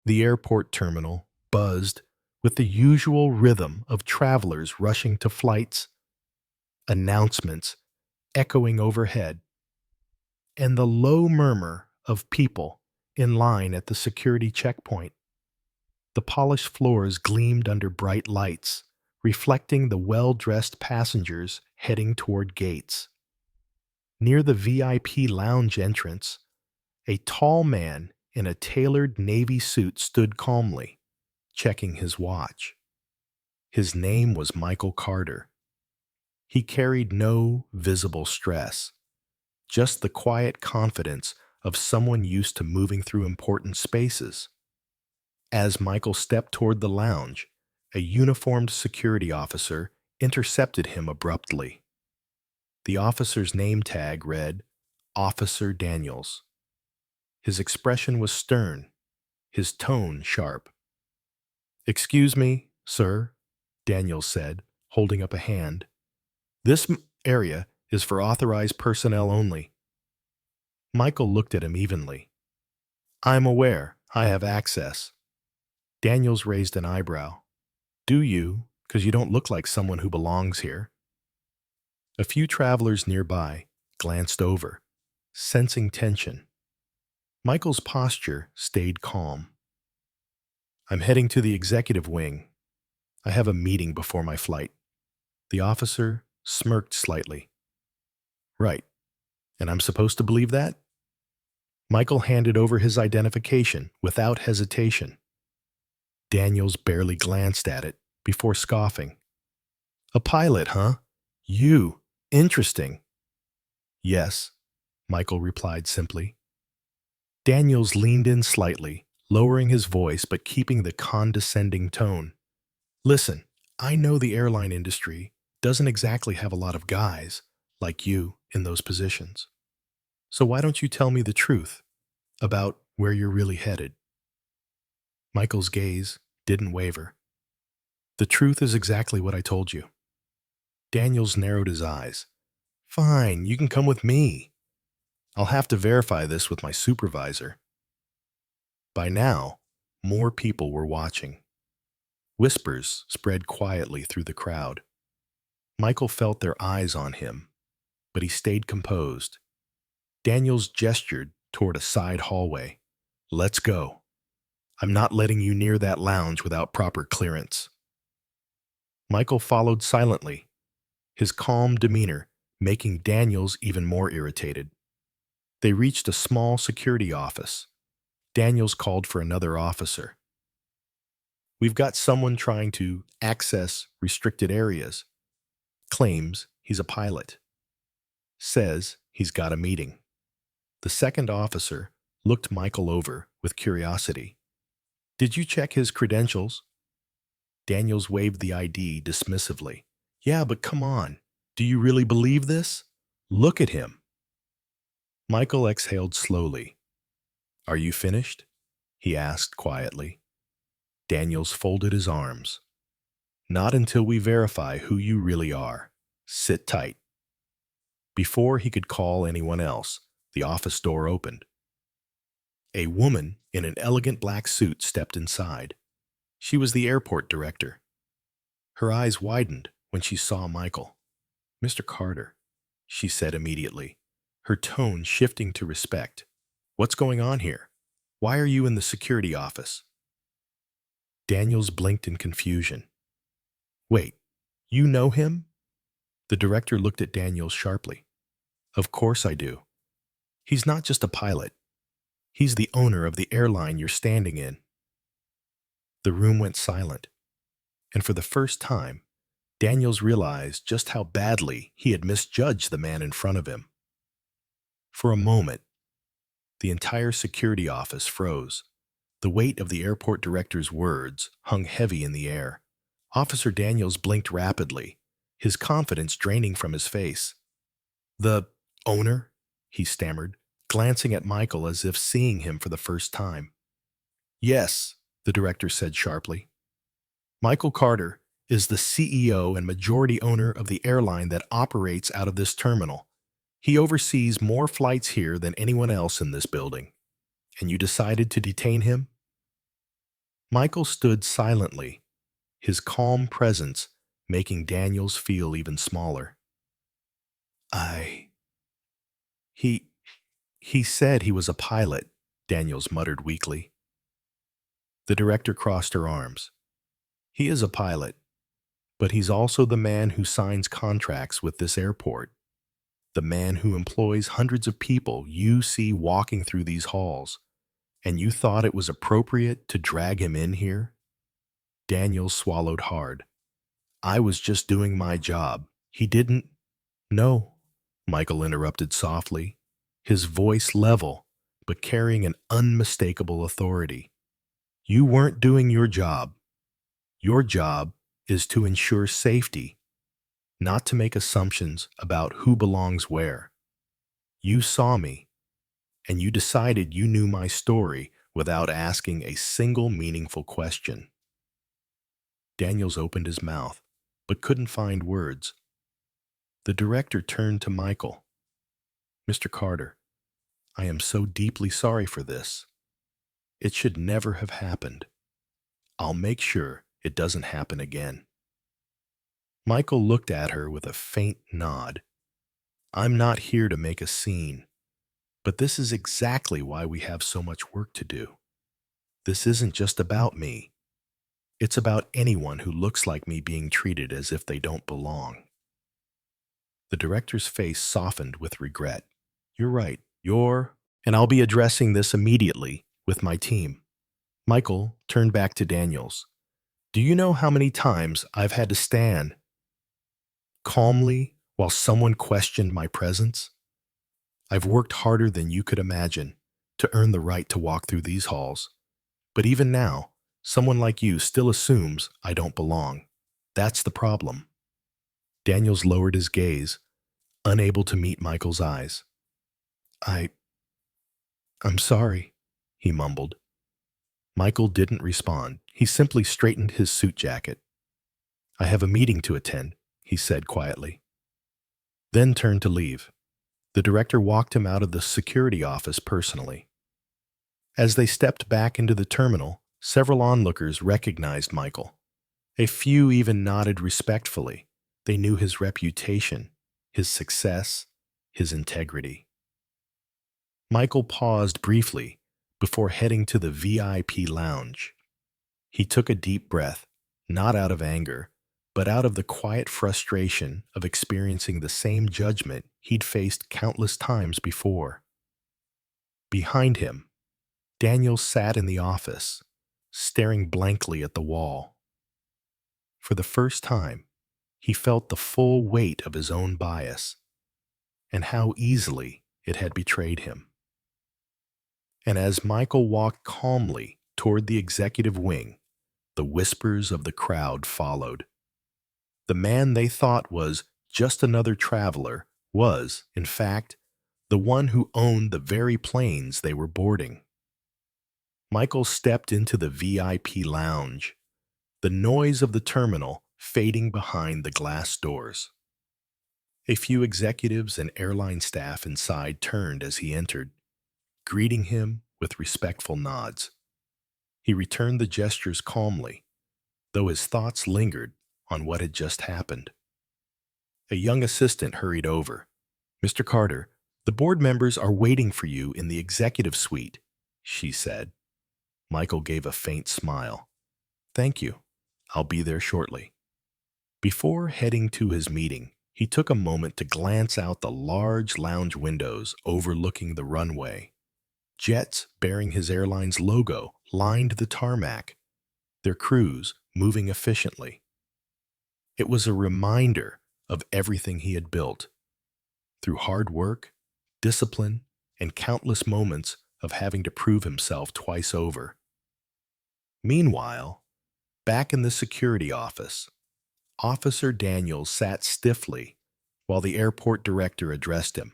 The airport terminal buzzed with the usual rhythm of travelers rushing to flights, announcements echoing overhead, and the low murmur of people in line at the security checkpoint. The polished floors gleamed under bright lights, reflecting the well-dressed passengers heading toward gates. Near the VIP lounge entrance, a tall man in a tailored navy suit stood calmly, checking his watch. His name was Michael Carter. He carried no visible stress, just the quiet confidence of someone used to moving through important spaces. As Michael stepped toward the lounge, a uniformed security officer intercepted him abruptly. The officer's name tag read, Officer Daniels. His expression was stern, his tone sharp. "Excuse me, sir," Daniels said, holding up a hand. "This area is for authorized personnel only." Michael looked at him evenly. "I'm aware. I have access." Daniels raised an eyebrow. "Do you? Because you don't look like someone who belongs here." A few travelers nearby glanced over, sensing tension. Michael's posture stayed calm. "I'm heading to the executive wing. I have a meeting before my flight." The officer smirked slightly. "Right. And I'm supposed to believe that?" Michael handed over his identification without hesitation. Daniels barely glanced at it before scoffing. "A pilot, huh? You. Interesting." "Yes," Michael replied simply. Daniels leaned in slightly, lowering his voice but keeping the condescending tone. "Listen, I know the airline industry doesn't exactly have a lot of guys like you in those positions. So why don't you tell me the truth about where you're really headed?" Michael's gaze didn't waver. "The truth is exactly what I told you." Daniels narrowed his eyes. "Fine, you can come with me. I'll have to verify this with my supervisor." By now, more people were watching. Whispers spread quietly through the crowd. Michael felt their eyes on him, but he stayed composed. Daniels gestured toward a side hallway. "Let's go. I'm not letting you near that lounge without proper clearance." Michael followed silently, his calm demeanor making Daniels even more irritated. They reached a small security office. Daniels called for another officer. "We've got someone trying to access restricted areas. Claims he's a pilot. Says he's got a meeting." The second officer looked Michael over with curiosity. "Did you check his credentials?" Daniels waved the ID dismissively. "Yeah, but come on. Do you really believe this? Look at him." Michael exhaled slowly. "Are you finished?" he asked quietly. Daniels folded his arms. "Not until we verify who you really are. Sit tight." Before he could call anyone else, the office door opened. A woman in an elegant black suit stepped inside. She was the airport director. Her eyes widened when she saw Michael. "Mr. Carter," she said immediately, her tone shifting to respect. "What's going on here? Why are you in the security office?" Daniels blinked in confusion. "Wait, you know him?" The director looked at Daniels sharply. "Of course I do. He's not just a pilot. He's the owner of the airline you're standing in." The room went silent, and for the first time, Daniels realized just how badly he had misjudged the man in front of him. For a moment, the entire security office froze. The weight of the airport director's words hung heavy in the air. Officer Daniels blinked rapidly, his confidence draining from his face. "The owner?" he stammered, glancing at Michael as if seeing him for the first time. "Yes," the director said sharply. "Michael Carter is the CEO and majority owner of the airline that operates out of this terminal. He oversees more flights here than anyone else in this building. And you decided to detain him?" Michael stood silently, his calm presence making Daniels feel even smaller. I. He. He said he was a pilot, Daniels muttered weakly. The director crossed her arms. He is a pilot, but he's also the man who signs contracts with this airport, the man who employs hundreds of people you see walking through these halls, and you thought it was appropriate to drag him in here? Daniels swallowed hard. I was just doing my job. He didn't. No, Michael interrupted softly, his voice level, but carrying an unmistakable authority. You weren't doing your job. Your job is to ensure safety, not to make assumptions about who belongs where. You saw me, and you decided you knew my story without asking a single meaningful question. Daniels opened his mouth, but couldn't find words. The director turned to Michael. Mr. Carter, I am so deeply sorry for this. It should never have happened. I'll make sure it doesn't happen again. Michael looked at her with a faint nod. I'm not here to make a scene, but this is exactly why we have so much work to do. This isn't just about me. It's about anyone who looks like me being treated as if they don't belong. The director's face softened with regret. You're right. And I'll be addressing this immediately with my team. Michael turned back to Daniels. Do you know how many times I've had to stand calmly while someone questioned my presence? I've worked harder than you could imagine to earn the right to walk through these halls. But even now, someone like you still assumes I don't belong. That's the problem. Daniels lowered his gaze, unable to meet Michael's eyes. I'm sorry, he mumbled. Michael didn't respond. He simply straightened his suit jacket. I have a meeting to attend, he said quietly. Then turned to leave. The director walked him out of the security office personally. As they stepped back into the terminal, several onlookers recognized Michael. A few even nodded respectfully. They knew his reputation, his success, his integrity. Michael paused briefly before heading to the VIP lounge. He took a deep breath, not out of anger, but out of the quiet frustration of experiencing the same judgment he'd faced countless times before. Behind him, Daniel sat in the office, staring blankly at the wall. For the first time, he felt the full weight of his own bias and how easily it had betrayed him. And as Michael walked calmly toward the executive wing, the whispers of the crowd followed. The man they thought was just another traveler was, in fact, the one who owned the very planes they were boarding. Michael stepped into the VIP lounge, the noise of the terminal fading behind the glass doors. A few executives and airline staff inside turned as he entered, greeting him with respectful nods. He returned the gestures calmly, though his thoughts lingered on what had just happened. A young assistant hurried over. Mr. Carter, the board members are waiting for you in the executive suite, she said. Michael gave a faint smile. Thank you. I'll be there shortly. Before heading to his meeting, he took a moment to glance out the large lounge windows overlooking the runway. Jets bearing his airline's logo lined the tarmac, their crews moving efficiently. It was a reminder of everything he had built. Through hard work, discipline, and countless moments of having to prove himself twice over. Meanwhile, back in the security office, Officer Daniels sat stiffly while the airport director addressed him.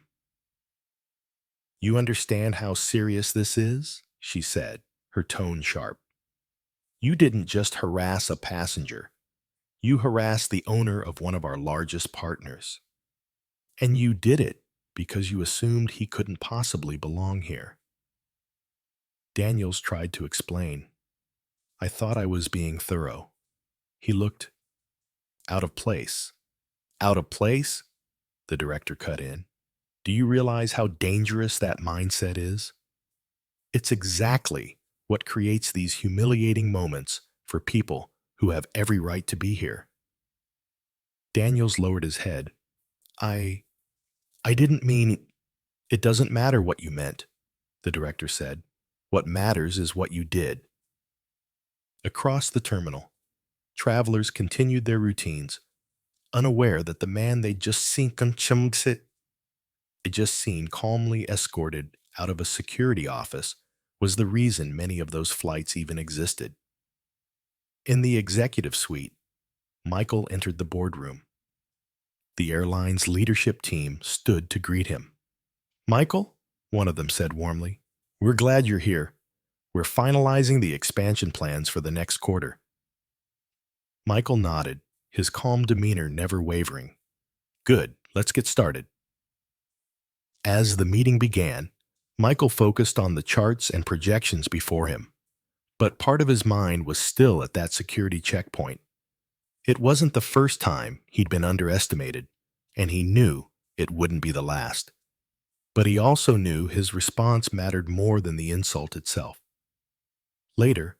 You understand how serious this is? She said, her tone sharp. You didn't just harass a passenger. You harassed the owner of one of our largest partners. And you did it because you assumed he couldn't possibly belong here. Daniels tried to explain. I thought I was being thorough. He looked out of place. Out of place? The director cut in. Do you realize how dangerous that mindset is? It's exactly what creates these humiliating moments for people who have every right to be here. Daniels lowered his head. I didn't mean. It doesn't matter what you meant, the director said. What matters is what you did. Across the terminal, travelers continued their routines, unaware that the man they'd just seen calmly escorted out of a security office was the reason many of those flights even existed. In the executive suite, Michael entered the boardroom. The airline's leadership team stood to greet him. Michael, one of them said warmly, we're glad you're here. We're finalizing the expansion plans for the next quarter. Michael nodded, his calm demeanor never wavering. Good, let's get started. As the meeting began, Michael focused on the charts and projections before him, but part of his mind was still at that security checkpoint. It wasn't the first time he'd been underestimated, and he knew it wouldn't be the last. But he also knew his response mattered more than the insult itself. Later,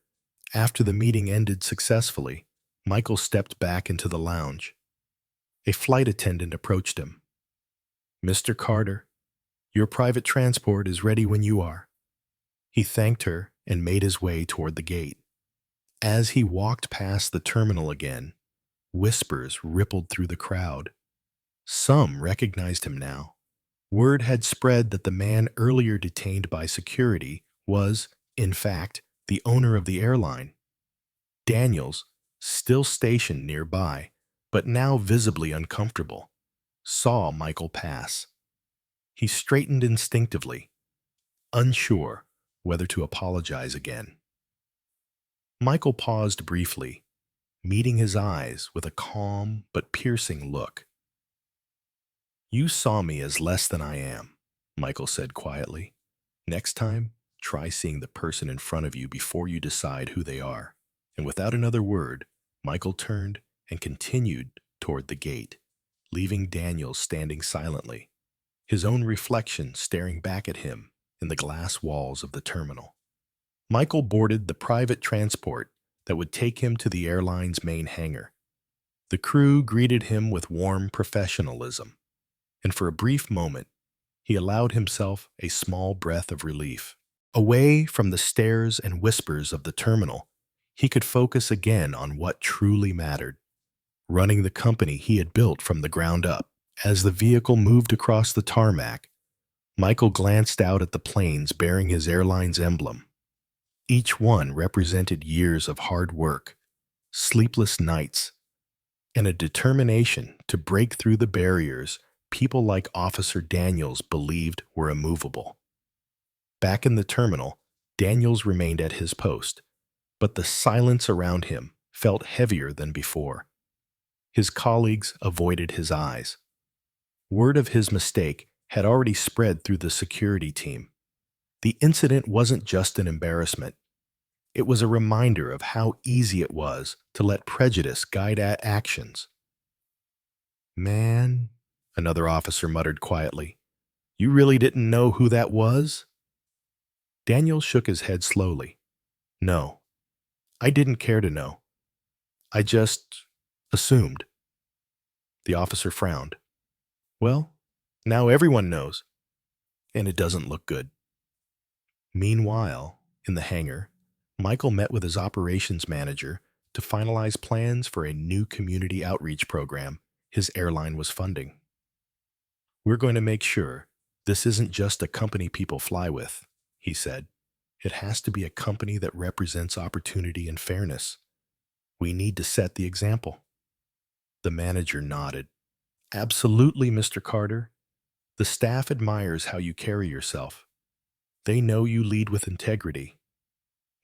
after the meeting ended successfully, Michael stepped back into the lounge. A flight attendant approached him. Mr. Carter, your private transport is ready when you are. He thanked her and made his way toward the gate. As he walked past the terminal again, whispers rippled through the crowd. Some recognized him now. Word had spread that the man earlier detained by security was, in fact, the owner of the airline. Daniels, still stationed nearby, but now visibly uncomfortable, saw Michael pass. He straightened instinctively, unsure whether to apologize again. Michael paused briefly, meeting his eyes with a calm but piercing look. You saw me as less than I am, Michael said quietly. Next time, try seeing the person in front of you before you decide who they are. And without another word, Michael turned and continued toward the gate, leaving Daniel standing silently, his own reflection staring back at him in the glass walls of the terminal. Michael boarded the private transport that would take him to the airline's main hangar. The crew greeted him with warm professionalism, and for a brief moment, he allowed himself a small breath of relief. Away from the stares and whispers of the terminal, he could focus again on what truly mattered, running the company he had built from the ground up. As the vehicle moved across the tarmac, Michael glanced out at the planes bearing his airline's emblem. Each one represented years of hard work, sleepless nights, and a determination to break through the barriers people like Officer Daniels believed were immovable. Back in the terminal, Daniels remained at his post, but the silence around him felt heavier than before. His colleagues avoided his eyes. Word of his mistake had already spread through the security team. The incident wasn't just an embarrassment. It was a reminder of how easy it was to let prejudice guide actions. Man, another officer muttered quietly, you really didn't know who that was? Daniel shook his head slowly. No, I didn't care to know. I just assumed. The officer frowned. Well, now everyone knows, and it doesn't look good. Meanwhile, in the hangar, Michael met with his operations manager to finalize plans for a new community outreach program his airline was funding. We're going to make sure this isn't just a company people fly with, he said. It has to be a company that represents opportunity and fairness. We need to set the example. The manager nodded. Absolutely, Mr. Carter. The staff admires how you carry yourself. They know you lead with integrity.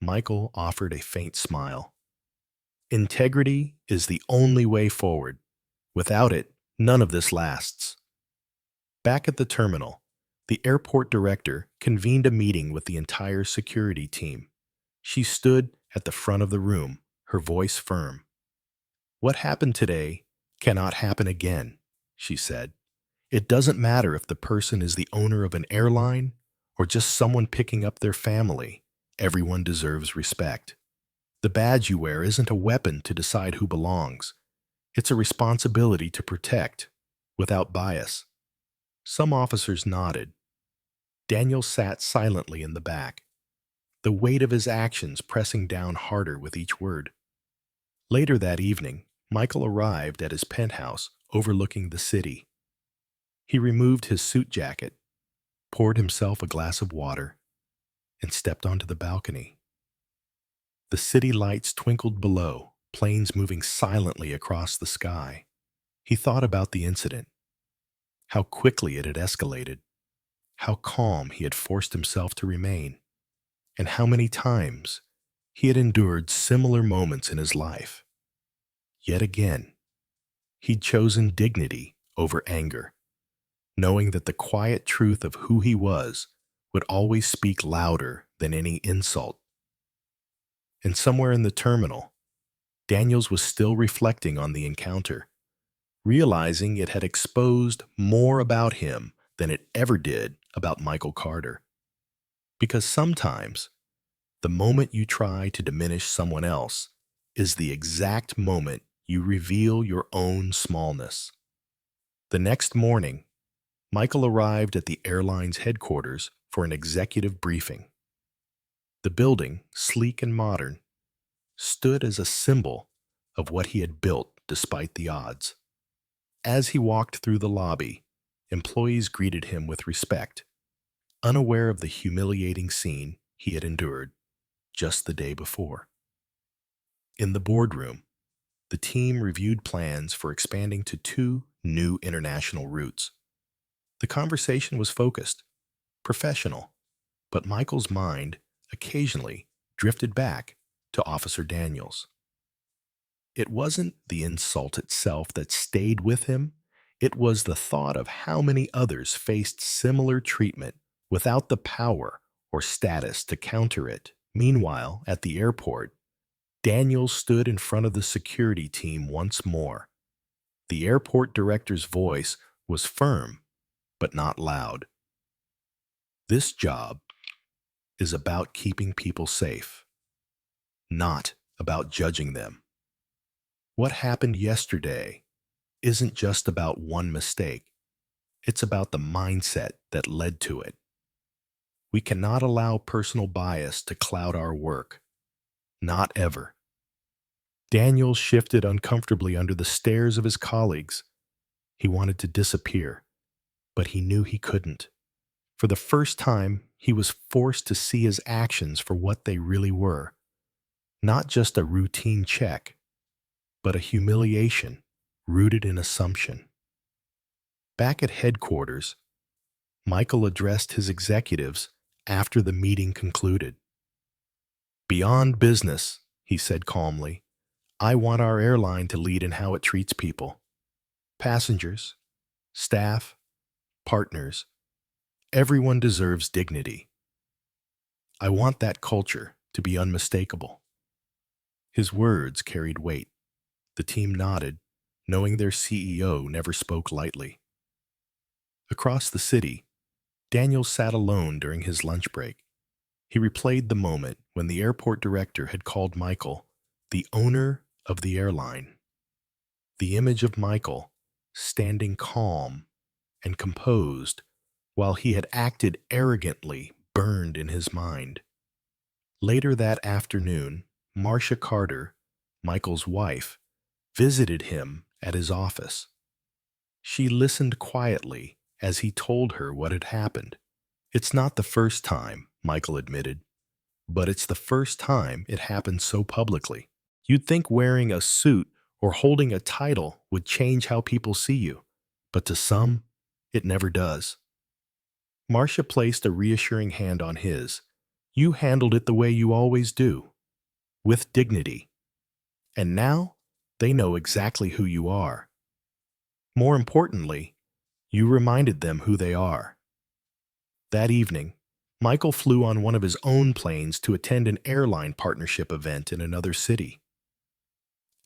Michael offered a faint smile. Integrity is the only way forward. Without it, none of this lasts. Back at the terminal, the airport director convened a meeting with the entire security team. She stood at the front of the room, her voice firm. "What happened today cannot happen again," she said. "It doesn't matter if the person is the owner of an airline or just someone picking up their family. Everyone deserves respect. The badge you wear isn't a weapon to decide who belongs. It's a responsibility to protect, without bias." Some officers nodded. Daniel sat silently in the back, the weight of his actions pressing down harder with each word. Later that evening, Michael arrived at his penthouse overlooking the city. He removed his suit jacket, poured himself a glass of water, and stepped onto the balcony. The city lights twinkled below, planes moving silently across the sky. He thought about the incident, how quickly it had escalated, how calm he had forced himself to remain, and how many times he had endured similar moments in his life. Yet again, he'd chosen dignity over anger, knowing that the quiet truth of who he was would always speak louder than any insult. And somewhere in the terminal, Daniels was still reflecting on the encounter, realizing it had exposed more about him than it ever did about Michael Carter. Because sometimes, the moment you try to diminish someone else is the exact moment you reveal your own smallness. The next morning, Michael arrived at the airline's headquarters for an executive briefing. The building, sleek and modern, stood as a symbol of what he had built despite the odds. As he walked through the lobby, employees greeted him with respect, unaware of the humiliating scene he had endured just the day before. In the boardroom, the team reviewed plans for expanding to 2 new international routes. The conversation was focused, professional, but Michael's mind occasionally drifted back to Officer Daniels. It wasn't the insult itself that stayed with him. It was the thought of how many others faced similar treatment without the power or status to counter it. Meanwhile, at the airport, Daniels stood in front of the security team once more. The airport director's voice was firm, but not loud. "This job is about keeping people safe, not about judging them. What happened yesterday isn't just about one mistake. It's about the mindset that led to it. We cannot allow personal bias to cloud our work. Not ever." Daniel shifted uncomfortably under the stares of his colleagues. He wanted to disappear, but he knew he couldn't. For the first time, he was forced to see his actions for what they really were. Not just a routine check, but a humiliation rooted in assumption. Back at headquarters, Michael addressed his executives after the meeting concluded. "Beyond business," he said calmly, "I want our airline to lead in how it treats people. Passengers, staff, partners, everyone deserves dignity. I want that culture to be unmistakable." His words carried weight. The team nodded, knowing their CEO never spoke lightly. Across the city, Daniel sat alone during his lunch break. He replayed the moment when the airport director had called Michael the owner of the airline. The image of Michael, standing calm and composed while he had acted arrogantly, burned in his mind. Later that afternoon, Marcia Carter, Michael's wife, visited him at his office. She listened quietly as he told her what had happened. "It's not the first time," Michael admitted, "but it's the first time it happened so publicly. You'd think wearing a suit or holding a title would change how people see you, but to some, it never does." Marcia placed a reassuring hand on his. "You handled it the way you always do, with dignity. And now, they know exactly who you are. More importantly, you reminded them who they are." That evening, Michael flew on one of his own planes to attend an airline partnership event in another city.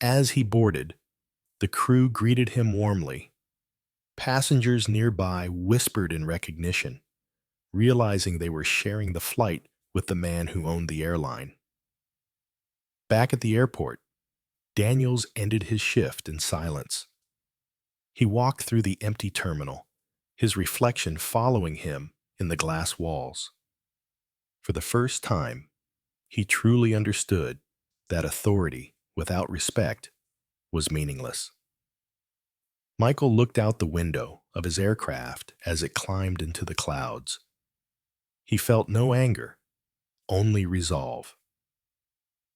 As he boarded, the crew greeted him warmly. Passengers nearby whispered in recognition, realizing they were sharing the flight with the man who owned the airline. Back at the airport, Daniels ended his shift in silence. He walked through the empty terminal, his reflection following him in the glass walls. For the first time, he truly understood that authority without respect was meaningless. Michael looked out the window of his aircraft as it climbed into the clouds. He felt no anger, only resolve.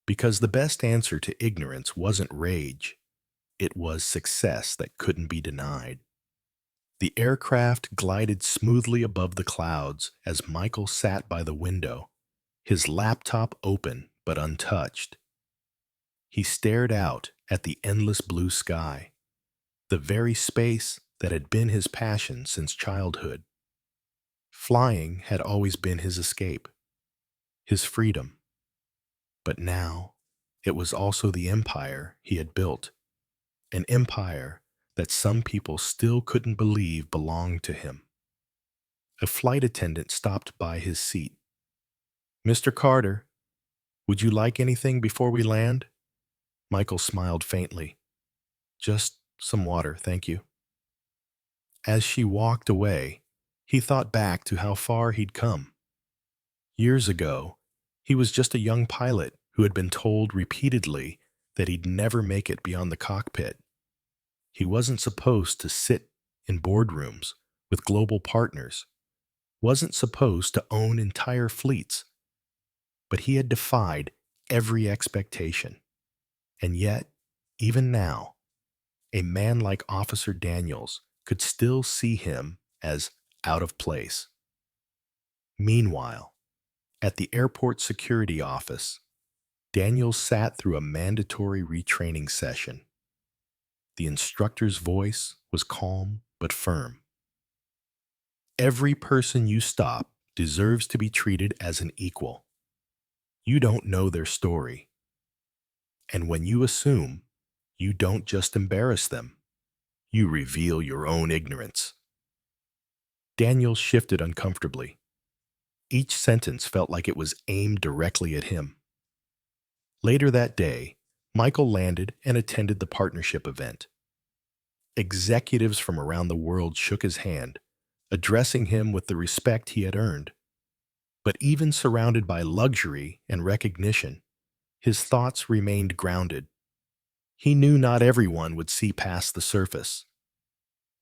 Because the best answer to ignorance wasn't rage, it was success that couldn't be denied. The aircraft glided smoothly above the clouds as Michael sat by the window, his laptop open but untouched. He stared out at the endless blue sky, the very space that had been his passion since childhood. Flying had always been his escape, his freedom. But now, it was also the empire he had built, an empire that some people still couldn't believe belonged to him. A flight attendant stopped by his seat. "Mr. Carter, would you like anything before we land?" Michael smiled faintly. "Just some water, thank you." As she walked away, he thought back to how far he'd come. Years ago, he was just a young pilot who had been told repeatedly that he'd never make it beyond the cockpit. He wasn't supposed to sit in boardrooms with global partners, wasn't supposed to own entire fleets. But he had defied every expectation. And yet, even now, a man like Officer Daniels could still see him as out of place. Meanwhile, at the airport security office, Daniels sat through a mandatory retraining session. The instructor's voice was calm but firm. "Every person you stop deserves to be treated as an equal. You don't know their story. And when you assume, you don't just embarrass them, you reveal your own ignorance." Daniel shifted uncomfortably. Each sentence felt like it was aimed directly at him. Later that day, Michael landed and attended the partnership event. Executives from around the world shook his hand, addressing him with the respect he had earned. But even surrounded by luxury and recognition, his thoughts remained grounded. He knew not everyone would see past the surface.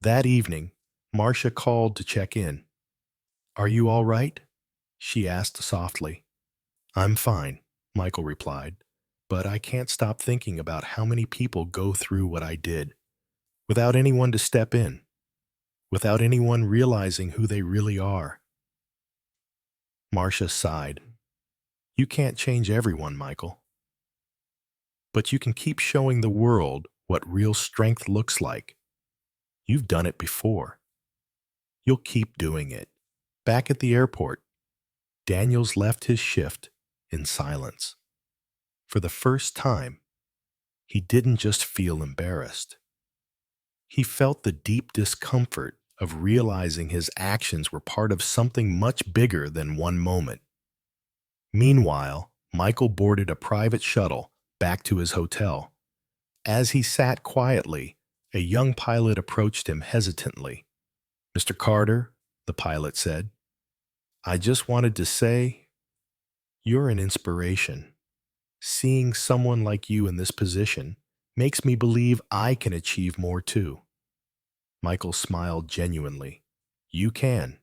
That evening, Marcia called to check in. "Are you all right?" she asked softly. "I'm fine," Michael replied, "but I can't stop thinking about how many people go through what I did, without anyone to step in, without anyone realizing who they really are." Marcia sighed. "You can't change everyone, Michael. But you can keep showing the world what real strength looks like. You've done it before. You'll keep doing it." Back at the airport, Daniels left his shift in silence. For the first time, he didn't just feel embarrassed. He felt the deep discomfort of realizing his actions were part of something much bigger than one moment. Meanwhile, Michael boarded a private shuttle back to his hotel. As he sat quietly, a young pilot approached him hesitantly. "Mr. Carter," the pilot said, "I just wanted to say, you're an inspiration. Seeing someone like you in this position makes me believe I can achieve more too." Michael smiled genuinely. "You can.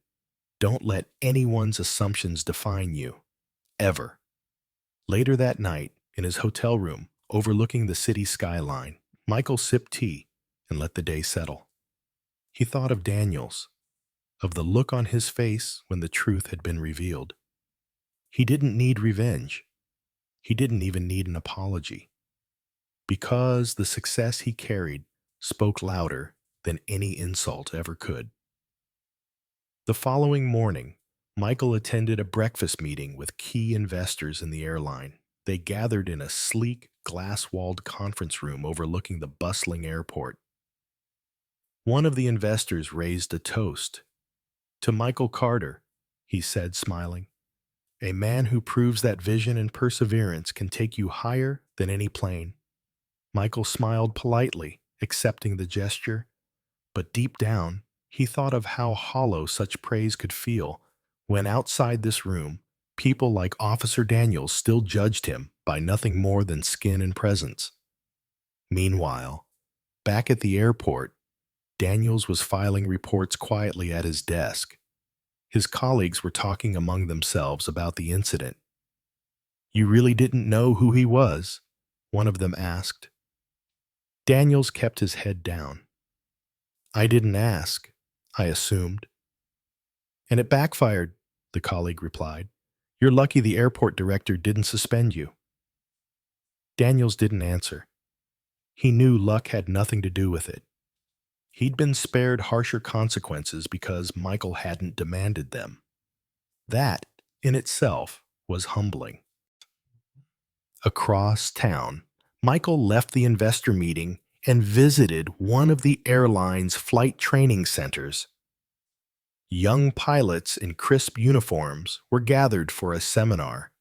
Don't let anyone's assumptions define you. Ever." Later that night, in his hotel room, overlooking the city skyline, Michael sipped tea and let the day settle. He thought of Daniels, of the look on his face when the truth had been revealed. He didn't need revenge. He didn't even need an apology, because the success he carried spoke louder than any insult ever could. The following morning, Michael attended a breakfast meeting with key investors in the airline. They gathered in a sleek, glass-walled conference room overlooking the bustling airport. One of the investors raised a toast. "To Michael Carter," he said, smiling. "A man who proves that vision and perseverance can take you higher than any plane." Michael smiled politely, accepting the gesture, but deep down, he thought of how hollow such praise could feel when outside this room, people like Officer Daniels still judged him by nothing more than skin and presence. Meanwhile, back at the airport, Daniels was filing reports quietly at his desk. His colleagues were talking among themselves about the incident. "You really didn't know who he was?" one of them asked. Daniels kept his head down. "I didn't ask. I assumed." "And it backfired," the colleague replied. "You're lucky the airport director didn't suspend you." Daniels didn't answer. He knew luck had nothing to do with it. He'd been spared harsher consequences because Michael hadn't demanded them. That, in itself, was humbling. Across town, Michael left the investor meeting and visited one of the airline's flight training centers. Young pilots in crisp uniforms were gathered for a seminar.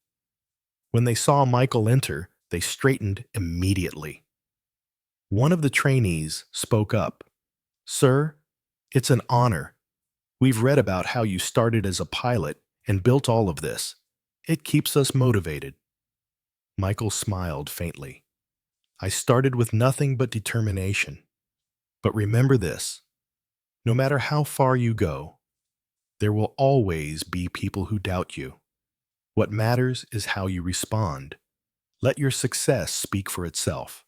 When they saw Michael enter, they straightened immediately. One of the trainees spoke up. "Sir, it's an honor. We've read about how you started as a pilot and built all of this. It keeps us motivated." Michael smiled faintly. "I started with nothing but determination. But remember this, no matter how far you go, there will always be people who doubt you. What matters is how you respond. Let your success speak for itself."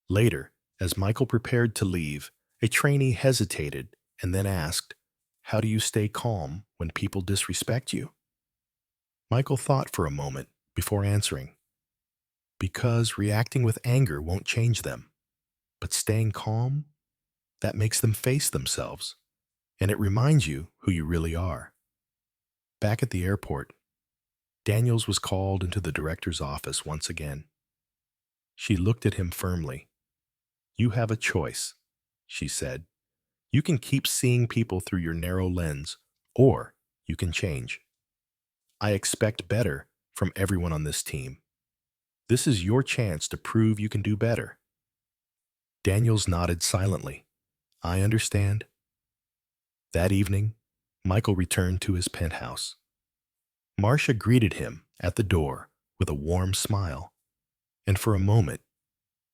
Later, as Michael prepared to leave, a trainee hesitated and then asked, "How do you stay calm when people disrespect you?" Michael thought for a moment before answering. "Because reacting with anger won't change them. But staying calm, that makes them face themselves, and it reminds you who you really are." Back at the airport, Daniels was called into the director's office once again. She looked at him firmly. "You have a choice," she said. "You can keep seeing people through your narrow lens, or you can change. I expect better from everyone on this team. This is your chance to prove you can do better." Daniels nodded silently. "I understand." That evening, Michael returned to his penthouse. Marcia greeted him at the door with a warm smile, and for a moment,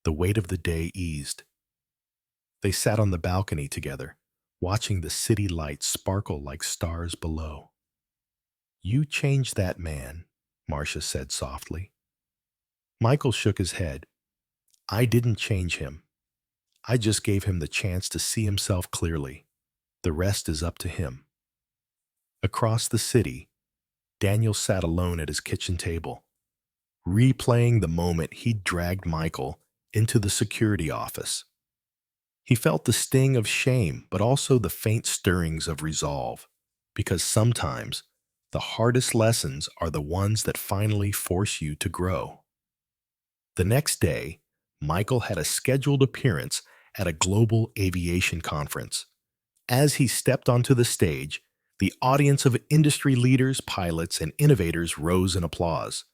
the weight of the day eased. They sat on the balcony together, watching the city lights sparkle like stars below. "You changed that man," Marcia said softly. Michael shook his head. "I didn't change him. I just gave him the chance to see himself clearly. The rest is up to him." Across the city, Daniel sat alone at his kitchen table, replaying the moment he'd dragged Michael into the security office. He felt the sting of shame, but also the faint stirrings of resolve, because sometimes the hardest lessons are the ones that finally force you to grow. The next day, Michael had a scheduled appearance at a global aviation conference. As he stepped onto the stage, the audience of industry leaders, pilots, and innovators rose in applause.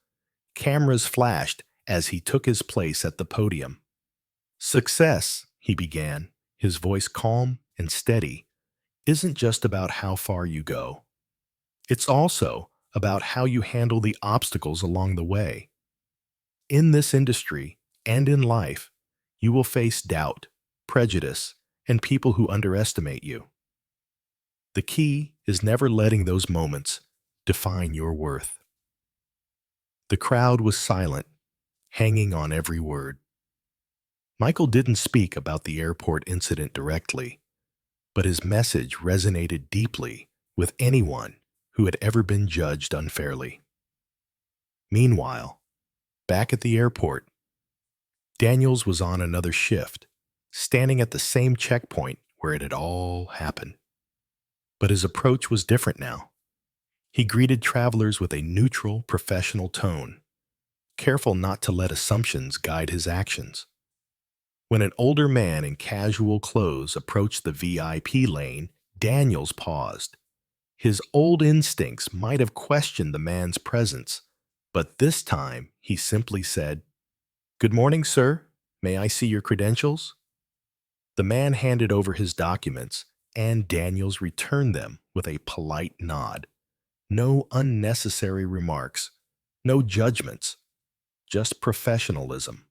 Cameras flashed as he took his place at the podium. "Success," he began, his voice calm and steady, "isn't just about how far you go. It's also about how you handle the obstacles along the way. In this industry and in life, you will face doubt, prejudice, and people who underestimate you. The key is never letting those moments define your worth." The crowd was silent, hanging on every word. Michael didn't speak about the airport incident directly, but his message resonated deeply with anyone who had ever been judged unfairly. Meanwhile, back at the airport, Daniels was on another shift, standing at the same checkpoint where it had all happened. But his approach was different now. He greeted travelers with a neutral, professional tone, careful not to let assumptions guide his actions. When an older man in casual clothes approached the VIP lane, Daniels paused. His old instincts might have questioned the man's presence, but this time he simply said, "Good morning, sir. May I see your credentials?" The man handed over his documents, and Daniels returned them with a polite nod. No unnecessary remarks, no judgments, just professionalism.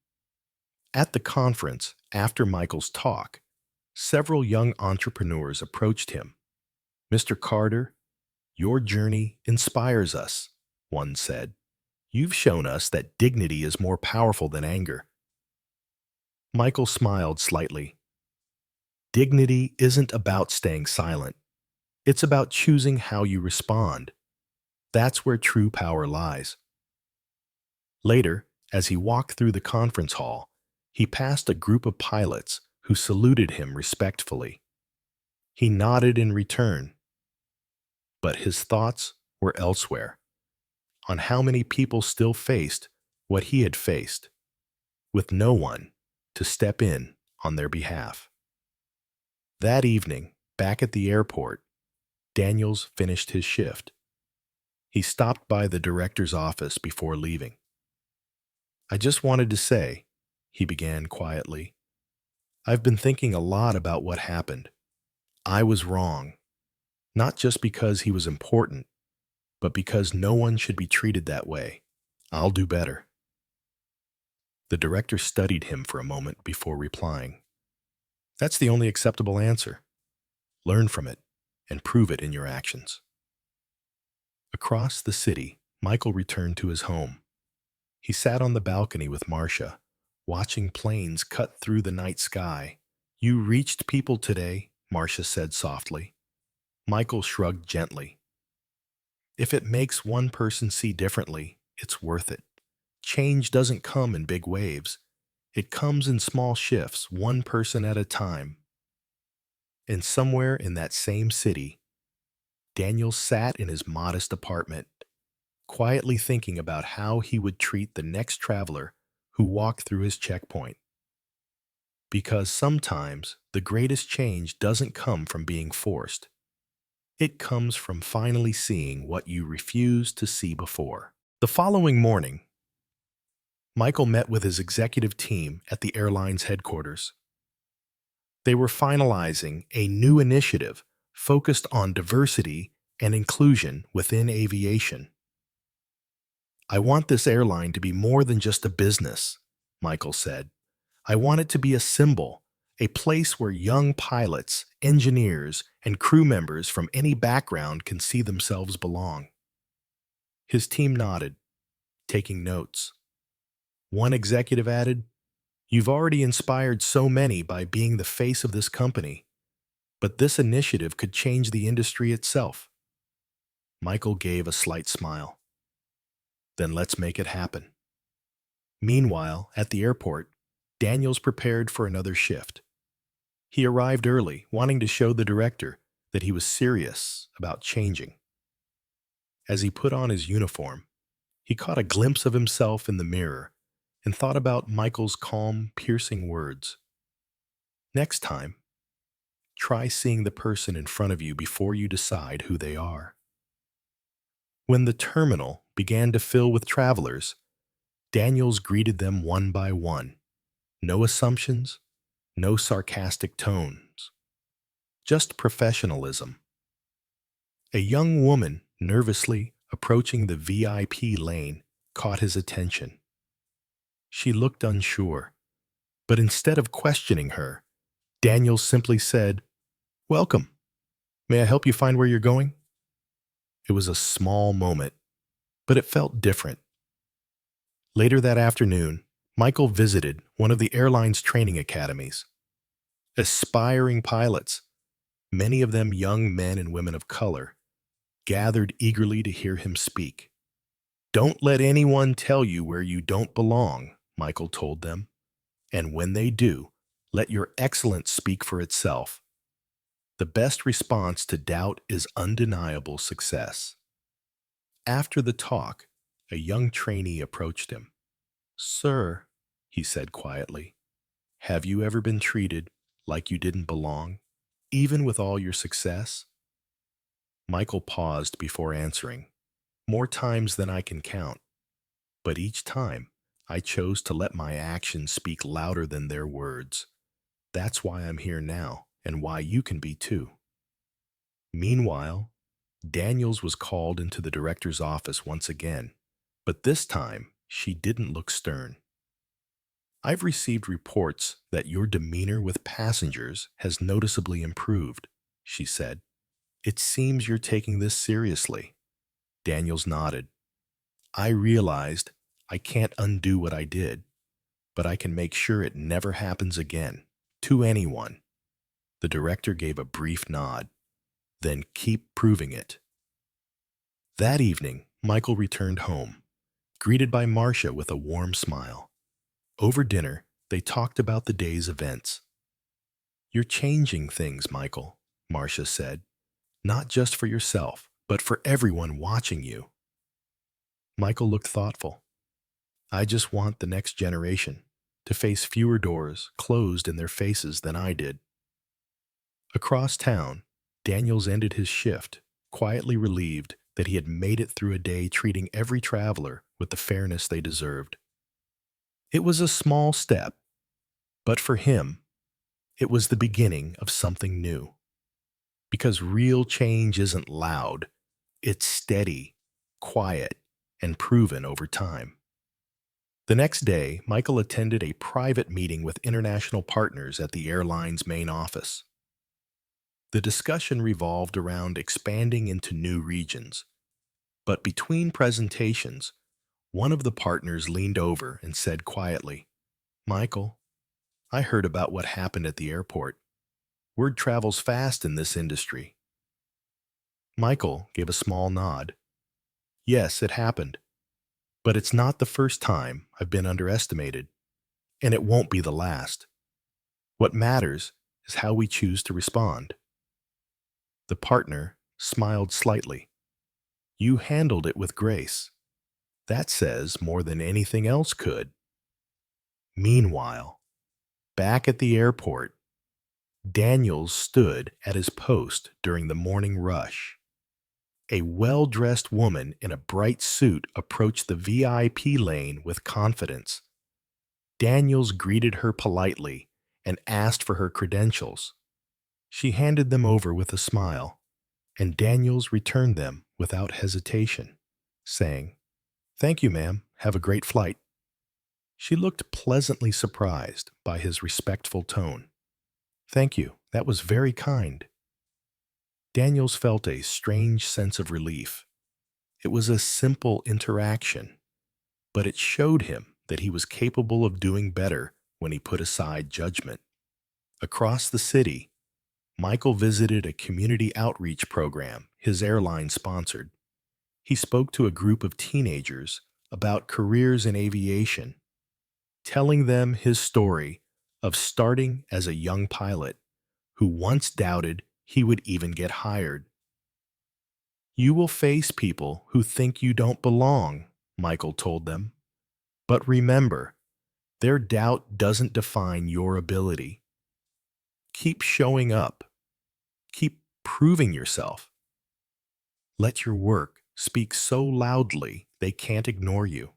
At the conference, after Michael's talk, several young entrepreneurs approached him. "Mr. Carter, your journey inspires us," one said. "You've shown us that dignity is more powerful than anger." Michael smiled slightly. Dignity isn't about staying silent. It's about choosing how you respond. That's where true power lies. Later, as he walked through the conference hall, he passed a group of pilots who saluted him respectfully. He nodded in return, but his thoughts were elsewhere, on how many people still faced what he had faced, with no one to step in on their behalf. That evening, back at the airport, Daniels finished his shift. He stopped by the director's office before leaving. "I just wanted to say," he began quietly, "I've been thinking a lot about what happened. I was wrong, not just because he was important, but because no one should be treated that way. I'll do better." The director studied him for a moment before replying. "That's the only acceptable answer. Learn from it and prove it in your actions." Across the city, Michael returned to his home. He sat on the balcony with Marcia, watching planes cut through the night sky. "You reached people today," Marcia said softly. Michael shrugged gently. "If it makes one person see differently, it's worth it. Change doesn't come in big waves. It comes in small shifts, one person at a time." And somewhere in that same city, Daniel sat in his modest apartment, quietly thinking about how he would treat the next traveler who walked through his checkpoint. Because sometimes the greatest change doesn't come from being forced. It comes from finally seeing what you refused to see before. The following morning, Michael met with his executive team at the airline's headquarters. They were finalizing a new initiative focused on diversity and inclusion within aviation. "I want this airline to be more than just a business," Michael said. "I want it to be a symbol, a place where young pilots, engineers, and crew members from any background can see themselves belong." His team nodded, taking notes. One executive added, "You've already inspired so many by being the face of this company, but this initiative could change the industry itself." Michael gave a slight smile. "Then let's make it happen." Meanwhile, at the airport, Daniels prepared for another shift. He arrived early, wanting to show the director that he was serious about changing. As he put on his uniform, he caught a glimpse of himself in the mirror and thought about Michael's calm, piercing words. Next time, try seeing the person in front of you before you decide who they are. When the terminal began to fill with travelers, Daniels greeted them one by one. No assumptions, no sarcastic tones, just professionalism. A young woman nervously approaching the VIP lane caught his attention. She looked unsure, but instead of questioning her, Daniels simply said, "Welcome. May I help you find where you're going?" It was a small moment, but it felt different. Later that afternoon, Michael visited one of the airline's training academies. Aspiring pilots, many of them young men and women of color, gathered eagerly to hear him speak. "Don't let anyone tell you where you don't belong," Michael told them. "And when they do, let your excellence speak for itself. The best response to doubt is undeniable success." After the talk, a young trainee approached him. "Sir," he said quietly, "have you ever been treated like you didn't belong, even with all your success?" Michael paused before answering. "More times than I can count, but each time I chose to let my actions speak louder than their words. That's why I'm here now, and why you can be too." Meanwhile, Daniels was called into the director's office once again, but this time she didn't look stern. "I've received reports that your demeanor with passengers has noticeably improved," she said. "It seems you're taking this seriously." Daniels nodded. "I realized I can't undo what I did, but I can make sure it never happens again, to anyone." The director gave a brief nod. "Then keep proving it." That evening, Michael returned home, greeted by Marcia with a warm smile. Over dinner, they talked about the day's events. "You're changing things, Michael," Marcia said. "Not just for yourself, but for everyone watching you." Michael looked thoughtful. "I just want the next generation to face fewer doors closed in their faces than I did." Across town, Daniels ended his shift, quietly relieved that he had made it through a day treating every traveler with the fairness they deserved. It was a small step, but for him, it was the beginning of something new. Because real change isn't loud, it's steady, quiet, and proven over time. The next day, Michael attended a private meeting with international partners at the airline's main office. The discussion revolved around expanding into new regions. But between presentations, one of the partners leaned over and said quietly, "Michael, I heard about what happened at the airport. Word travels fast in this industry." Michael gave a small nod. "Yes, it happened. But it's not the first time I've been underestimated, and it won't be the last. What matters is how we choose to respond." The partner smiled slightly. "You handled it with grace. That says more than anything else could." Meanwhile, back at the airport, Daniels stood at his post during the morning rush. A well-dressed woman in a bright suit approached the VIP lane with confidence. Daniels greeted her politely and asked for her credentials. She handed them over with a smile, and Daniels returned them without hesitation, saying, "Thank you, ma'am. Have a great flight." She looked pleasantly surprised by his respectful tone. "Thank you. That was very kind." Daniels felt a strange sense of relief. It was a simple interaction, but it showed him that he was capable of doing better when he put aside judgment. Across the city, Michael visited a community outreach program his airline sponsored. He spoke to a group of teenagers about careers in aviation, telling them his story of starting as a young pilot who once doubted he would even get hired. "You will face people who think you don't belong," Michael told them. "But remember, their doubt doesn't define your ability. Keep showing up. Keep proving yourself. Let your work speak so loudly they can't ignore you."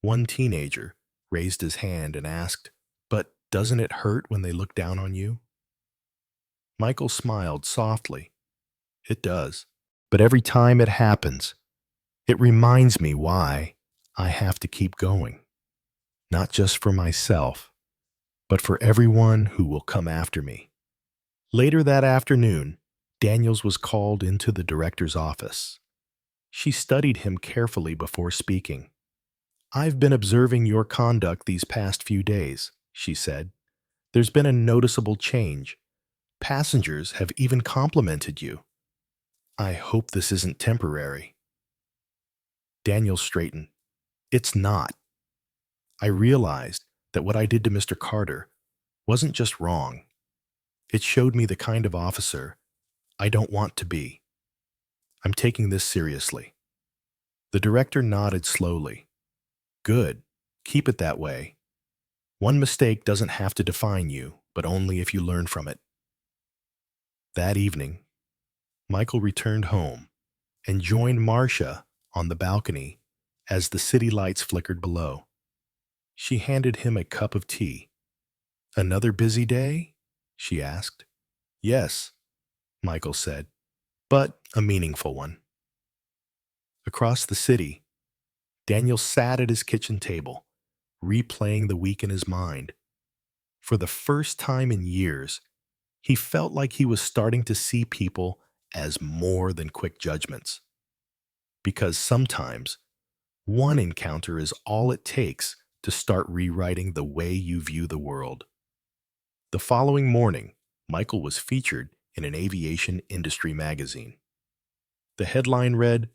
One teenager raised his hand and asked, "But doesn't it hurt when they look down on you?" Michael smiled softly. "It does. But every time it happens, it reminds me why I have to keep going. Not just for myself, but for everyone who will come after me." Later that afternoon, Daniels was called into the director's office. She studied him carefully before speaking. "I've been observing your conduct these past few days," she said. "There's been a noticeable change. Passengers have even complimented you. I hope this isn't temporary." Daniel straightened. "It's not. I realized that what I did to Mr. Carter wasn't just wrong. It showed me the kind of officer I don't want to be. I'm taking this seriously." The director nodded slowly. Good. Keep it that way. One mistake doesn't have to define you, but only if you learn from it. That evening, Michael returned home and joined Marcia on the balcony as the city lights flickered below. She handed him a cup of tea. Another busy day? She asked. Yes, Michael said, but a meaningful one. Across the city, Daniel sat at his kitchen table, replaying the week in his mind. For the first time in years, he felt like he was starting to see people as more than quick judgments. Because sometimes, one encounter is all it takes to start rewriting the way you view the world. The following morning, Michael was featured in an aviation industry magazine. The headline read,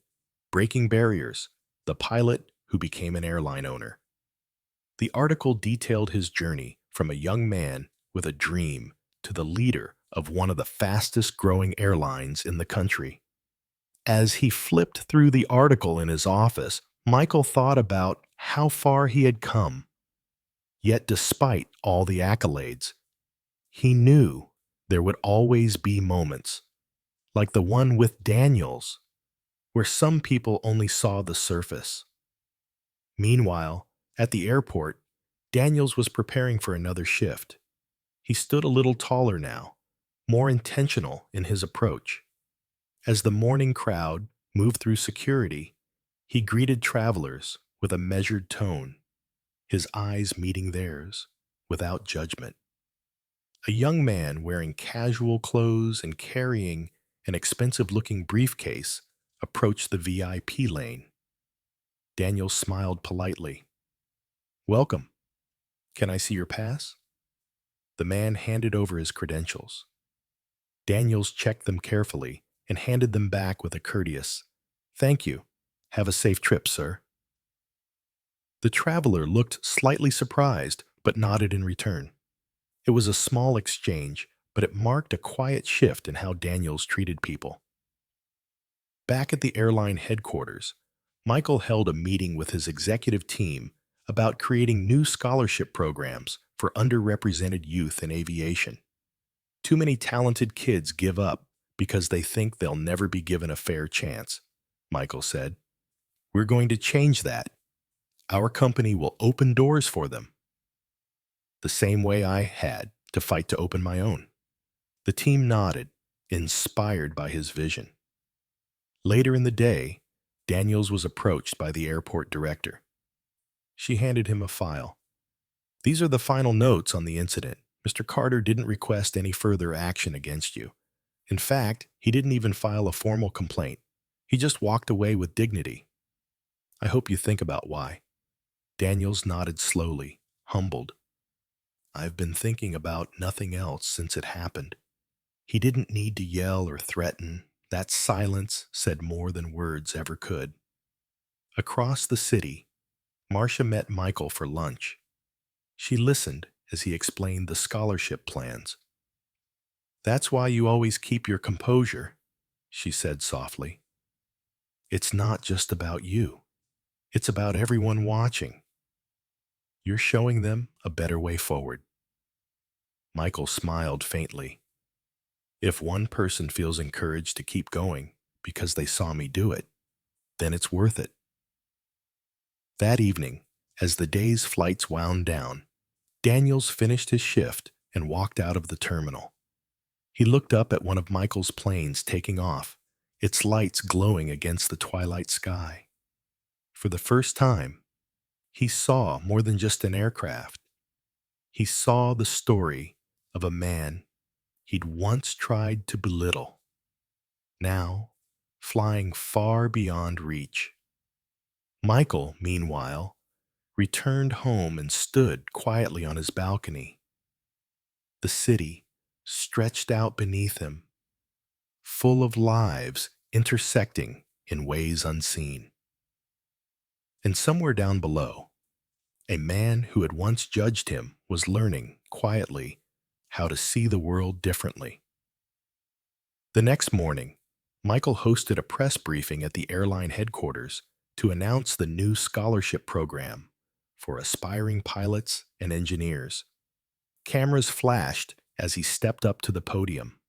"Breaking Barriers, the pilot who became an airline owner." The article detailed his journey from a young man with a dream to the leader of one of the fastest growing airlines in the country. As he flipped through the article in his office, Michael thought about how far he had come. Yet despite all the accolades, he knew there would always be moments, like the one with Daniels, where some people only saw the surface. Meanwhile, at the airport, Daniels was preparing for another shift. He stood a little taller now, more intentional in his approach. As the morning crowd moved through security, he greeted travelers with a measured tone, his eyes meeting theirs without judgment. A young man wearing casual clothes and carrying an expensive-looking briefcase approached the VIP lane. Daniel smiled politely. "Welcome. Can I see your pass?" The man handed over his credentials. Daniels checked them carefully and handed them back with a courteous, "Thank you. Have a safe trip, sir." The traveler looked slightly surprised, but nodded in return. It was a small exchange, but it marked a quiet shift in how Daniels treated people. Back at the airline headquarters, Michael held a meeting with his executive team about creating new scholarship programs for underrepresented youth in aviation. Too many talented kids give up because they think they'll never be given a fair chance, Michael said. We're going to change that. Our company will open doors for them. The same way I had to fight to open my own. The team nodded, inspired by his vision. Later in the day, Daniels was approached by the airport director. She handed him a file. "These are the final notes on the incident. Mr. Carter didn't request any further action against you. In fact, he didn't even file a formal complaint. He just walked away with dignity. I hope you think about why." Daniels nodded slowly, humbled. "I've been thinking about nothing else since it happened. He didn't need to yell or threaten. That silence said more than words ever could." Across the city, Marcia met Michael for lunch. She listened as he explained the scholarship plans. "That's why you always keep your composure," she said softly. "It's not just about you. It's about everyone watching. You're showing them a better way forward." Michael smiled faintly. "If one person feels encouraged to keep going because they saw me do it, then it's worth it." That evening, as the day's flights wound down, Daniels finished his shift and walked out of the terminal. He looked up at one of Michael's planes taking off, its lights glowing against the twilight sky. For the first time, he saw more than just an aircraft. He saw the story of a man he'd once tried to belittle, now flying far beyond reach. Michael, meanwhile, returned home and stood quietly on his balcony. The city stretched out beneath him, full of lives intersecting in ways unseen. And somewhere down below, a man who had once judged him was learning, quietly, how to see the world differently. The next morning, Michael hosted a press briefing at the airline headquarters to announce the new scholarship program for aspiring pilots and engineers. Cameras flashed as he stepped up to the podium.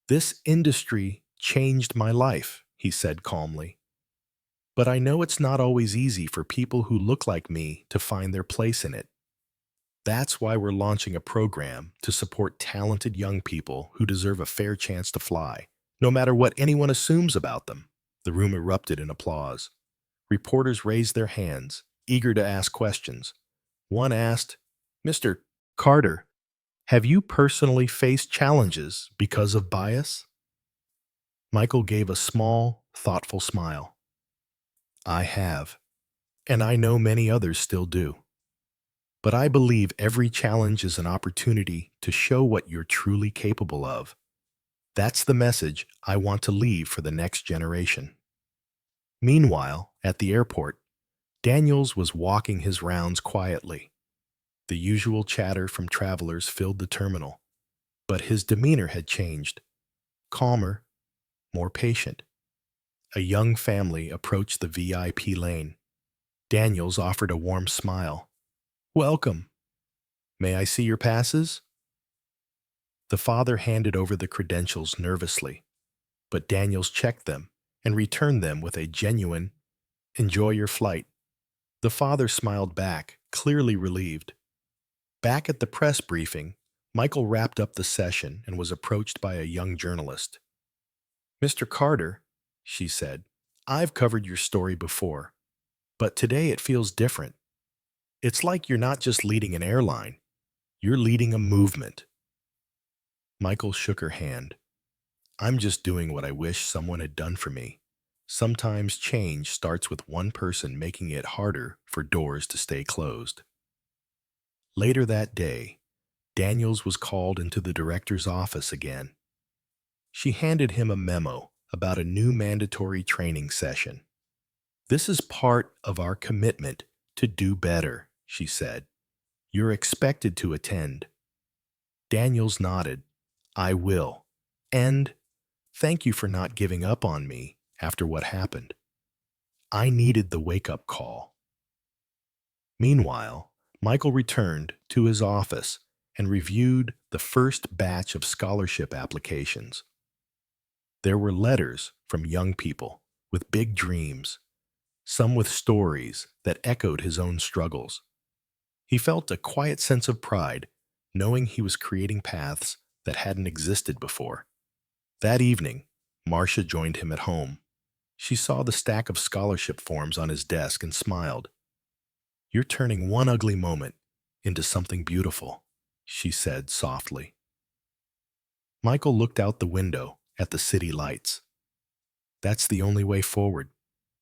"This industry changed my life," he said calmly. "But I know it's not always easy for people who look like me to find their place in it. That's why we're launching a program to support talented young people who deserve a fair chance to fly, no matter what anyone assumes about them." The room erupted in applause. Reporters raised their hands, eager to ask questions. One asked, "Mr. Carter, have you personally faced challenges because of bias?" Michael gave a small, thoughtful smile. "I have, and I know many others still do. But I believe every challenge is an opportunity to show what you're truly capable of. That's the message I want to leave for the next generation." Meanwhile, at the airport, Daniels was walking his rounds quietly. The usual chatter from travelers filled the terminal, but his demeanor had changed. Calmer, more patient. A young family approached the VIP lane. Daniels offered a warm smile. "Welcome. May I see your passes?" The father handed over the credentials nervously, but Daniels checked them and returned them with a genuine, "Enjoy your flight." The father smiled back, clearly relieved. Back at the press briefing, Michael wrapped up the session and was approached by a young journalist. "Mr. Carter," she said, "I've covered your story before, but today it feels different. It's like you're not just leading an airline, you're leading a movement." Michael shook her hand. "I'm just doing what I wish someone had done for me. Sometimes change starts with one person making it harder for doors to stay closed." Later that day, Daniels was called into the director's office again. She handed him a memo about a new mandatory training session. "This is part of our commitment to do better," she said. "You're expected to attend." Daniels nodded. "I will. And thank you for not giving up on me after what happened. I needed the wake-up call." Meanwhile, Michael returned to his office and reviewed the first batch of scholarship applications. There were letters from young people with big dreams, some with stories that echoed his own struggles. He felt a quiet sense of pride, knowing he was creating paths that hadn't existed before. That evening, Marcia joined him at home. She saw the stack of scholarship forms on his desk and smiled. "You're turning one ugly moment into something beautiful," she said softly. Michael looked out the window at the city lights. "That's the only way forward.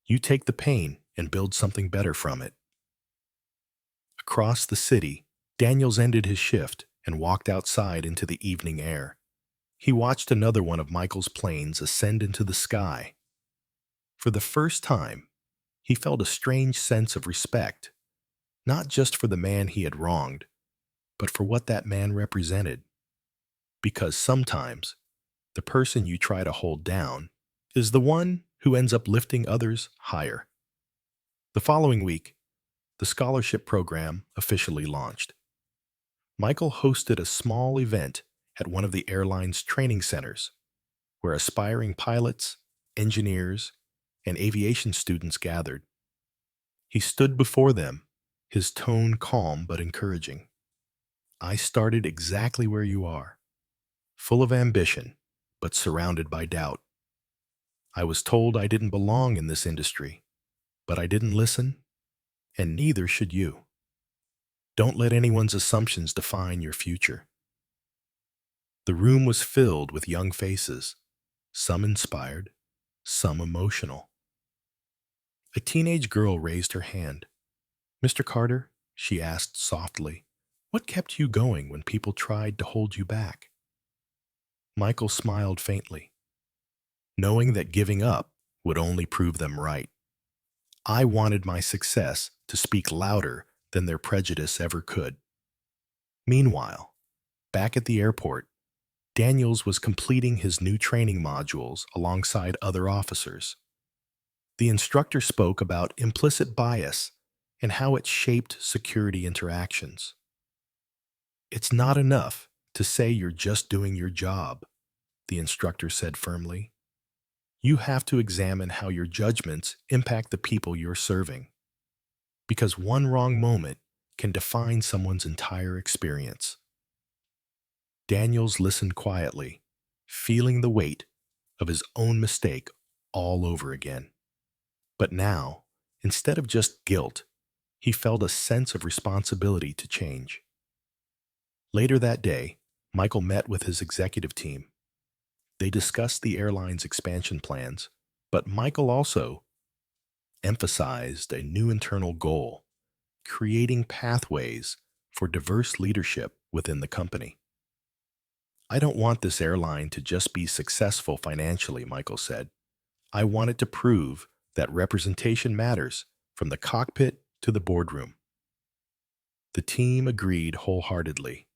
You take the pain and build something better from it." Across the city, Daniels ended his shift and walked outside into the evening air. He watched another one of Michael's planes ascend into the sky. For the first time, he felt a strange sense of respect, not just for the man he had wronged, but for what that man represented. Because sometimes, the person you try to hold down is the one who ends up lifting others higher. The following week, the scholarship program officially launched. Michael hosted a small event at one of the airline's training centers, where aspiring pilots, engineers, and aviation students gathered. He stood before them, his tone calm but encouraging. "I started exactly where you are, full of ambition, but surrounded by doubt. I was told I didn't belong in this industry, but I didn't listen, and neither should you. Don't let anyone's assumptions define your future." The room was filled with young faces, some inspired, some emotional. A teenage girl raised her hand. "Mr. Carter," she asked softly, "what kept you going when people tried to hold you back?" Michael smiled faintly, knowing that giving up would only prove them right. "I wanted my success to speak louder than their prejudice ever could." Meanwhile, back at the airport, Daniels was completing his new training modules alongside other officers. The instructor spoke about implicit bias and how it shaped security interactions. It's not enough to say you're just doing your job, the instructor said firmly. You have to examine how your judgments impact the people you're serving, because one wrong moment can define someone's entire experience. Daniels listened quietly, feeling the weight of his own mistake all over again. But now, instead of just guilt, he felt a sense of responsibility to change. Later that day, Michael met with his executive team. They discussed the airline's expansion plans, but Michael also emphasized a new internal goal: creating pathways for diverse leadership within the company. I don't want this airline to just be successful financially, Michael said. I want it to prove that representation matters from the cockpit to the boardroom. The team agreed wholeheartedly.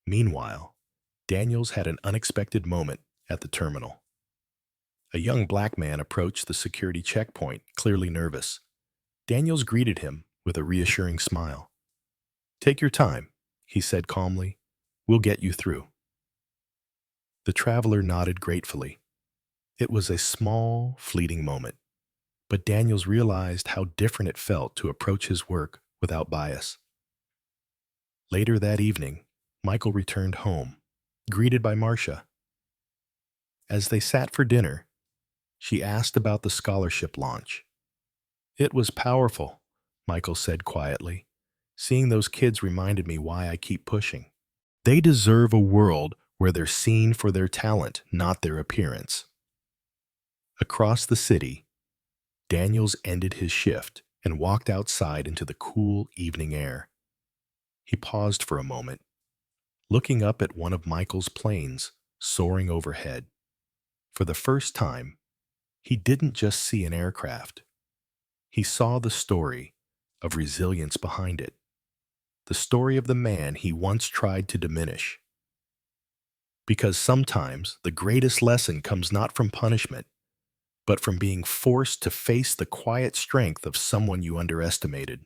Meanwhile, Daniels had an unexpected moment at the terminal. A young black man approached the security checkpoint, clearly nervous. Daniels greeted him with a reassuring smile. "Take your time," he said calmly. "We'll get you through." The traveler nodded gratefully. It was a small, fleeting moment, but Daniels realized how different it felt to approach his work without bias. Later that evening, Michael returned home, greeted by Marcia. As they sat for dinner, she asked about the scholarship launch. "It was powerful," Michael said quietly. "Seeing those kids reminded me why I keep pushing. They deserve a world where they're seen for their talent, not their appearance." Across the city, Daniels ended his shift and walked outside into the cool evening air. He paused for a moment, looking up at one of Michael's planes soaring overhead. For the first time, he didn't just see an aircraft. He saw the story of resilience behind it, the story of the man he once tried to diminish. Because sometimes the greatest lesson comes not from punishment, but from being forced to face the quiet strength of someone you underestimated.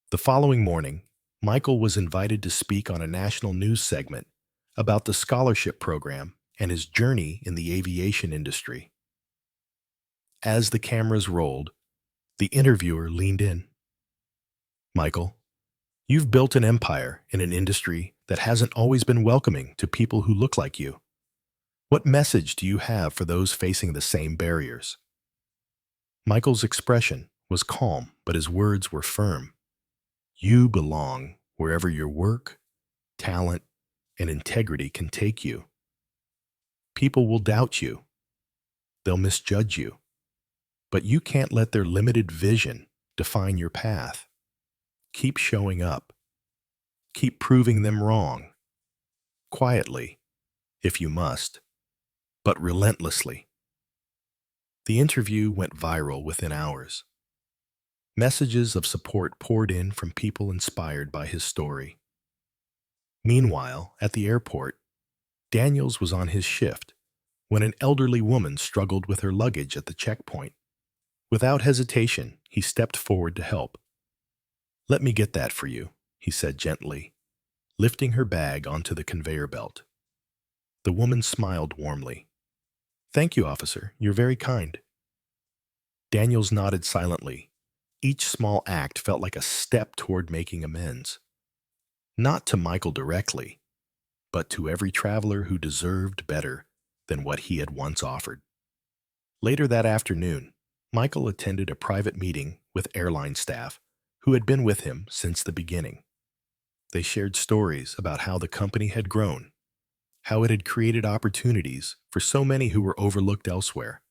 The following morning, Michael was invited to speak on a national news segment about the scholarship program and his journey in the aviation industry. As the cameras rolled, the interviewer leaned in. "Michael, you've built an empire in an industry that hasn't always been welcoming to people who look like you. What message do you have for those facing the same barriers?" Michael's expression was calm, but his words were firm. "You belong wherever your work, talent, and integrity can take you. People will doubt you. They'll misjudge you. But you can't let their limited vision define your path. Keep showing up. Keep proving them wrong. Quietly, if you must, but relentlessly." The interview went viral within hours. Messages of support poured in from people inspired by his story. Meanwhile, at the airport, Daniels was on his shift when an elderly woman struggled with her luggage at the checkpoint. Without hesitation, he stepped forward to help. "Let me get that for you," he said gently, lifting her bag onto the conveyor belt. The woman smiled warmly. "Thank you, officer. You're very kind." Daniels nodded silently. Each small act felt like a step toward making amends. Not to Michael directly, but to every traveler who deserved better than what he had once offered. Later that afternoon, Michael attended a private meeting with airline staff who had been with him since the beginning. They shared stories about how the company had grown, how it had created opportunities for so many who were overlooked elsewhere.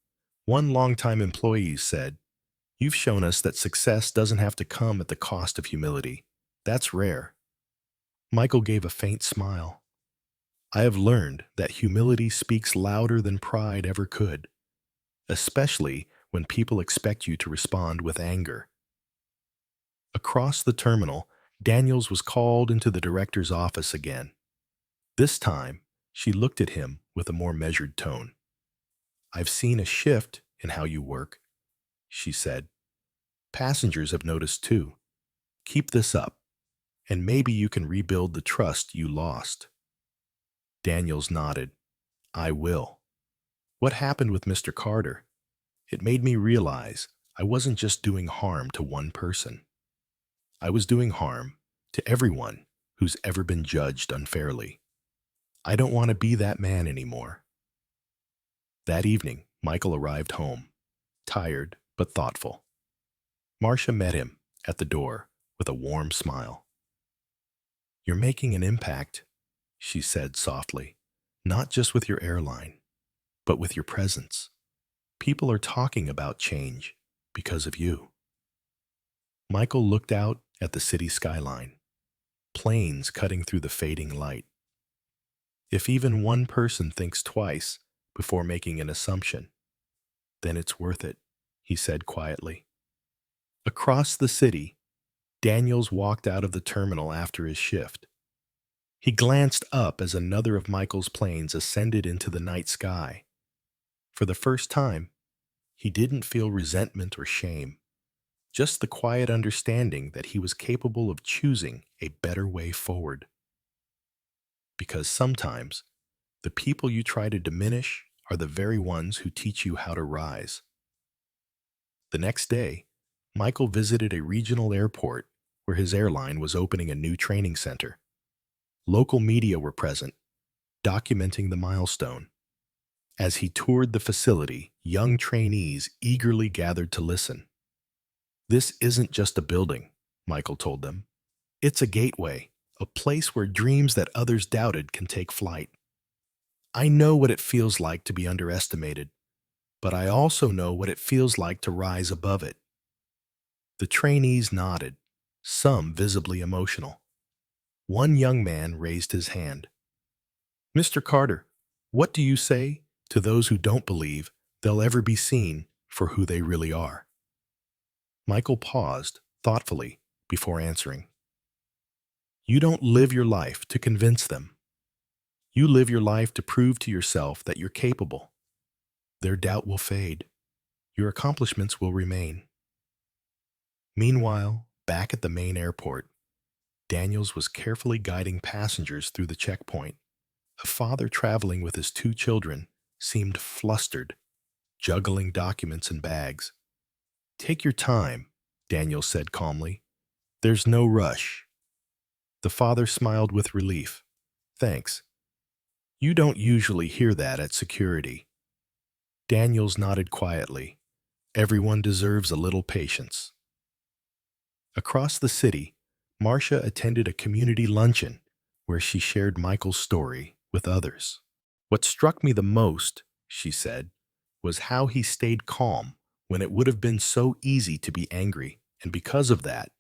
One longtime employee said, "You've shown us that success doesn't have to come at the cost of humility. That's rare." Michael gave a faint smile. "I have learned that humility speaks louder than pride ever could, especially when people expect you to respond with anger." Across the terminal, Daniels was called into the director's office again. This time, she looked at him with a more measured tone. "I've seen a shift in how you work, she said. Passengers have noticed too. Keep this up, and maybe you can rebuild the trust you lost. Daniels nodded. I will. What happened with Mr. Carter? It made me realize I wasn't just doing harm to one person. I was doing harm to everyone who's ever been judged unfairly. I don't want to be that man anymore. That evening, Michael arrived home, tired but thoughtful. Marcia met him at the door with a warm smile. You're making an impact, she said softly, not just with your airline, but with your presence. People are talking about change because of you. Michael looked out at the city skyline, planes cutting through the fading light. If even one person thinks twice before making an assumption, then it's worth it, he said quietly. Across the city, Daniels walked out of the terminal after his shift. He glanced up as another of Michael's planes ascended into the night sky. For the first time, he didn't feel resentment or shame, just the quiet understanding that he was capable of choosing a better way forward. Because sometimes, the people you try to diminish are the very ones who teach you how to rise. The next day, Michael visited a regional airport where his airline was opening a new training center. Local media were present, documenting the milestone. As he toured the facility, young trainees eagerly gathered to listen. This isn't just a building, Michael told them. It's a gateway, a place where dreams that others doubted can take flight. I know what it feels like to be underestimated, but I also know what it feels like to rise above it. The trainees nodded, some visibly emotional. One young man raised his hand. Mr. Carter, what do you say to those who don't believe they'll ever be seen for who they really are? Michael paused thoughtfully before answering. You don't live your life to convince them. You live your life to prove to yourself that you're capable. Their doubt will fade. Your accomplishments will remain. Meanwhile, back at the main airport, Daniels was carefully guiding passengers through the checkpoint. A father traveling with his two children seemed flustered, juggling documents and bags. Take your time, Daniels said calmly. There's no rush. The father smiled with relief. Thanks. You don't usually hear that at security. Daniels nodded quietly. Everyone deserves a little patience. Across the city, Marcia attended a community luncheon where she shared Michael's story with others. What struck me the most, she said, was how he stayed calm when it would have been so easy to be angry, and because of that,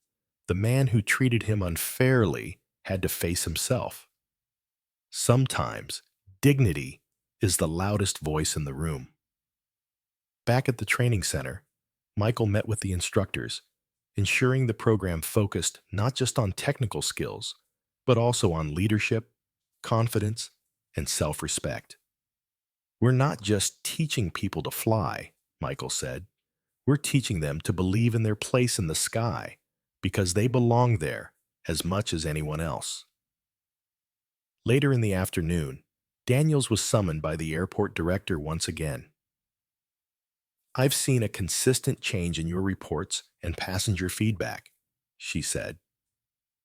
the man who treated him unfairly had to face himself. Sometimes, dignity is the loudest voice in the room. Back at the training center, Michael met with the instructors, ensuring the program focused not just on technical skills, but also on leadership, confidence, and self-respect. We're not just teaching people to fly, Michael said. We're teaching them to believe in their place in the sky because they belong there as much as anyone else. Later in the afternoon, Daniels was summoned by the airport director once again. I've seen a consistent change in your reports and passenger feedback, she said.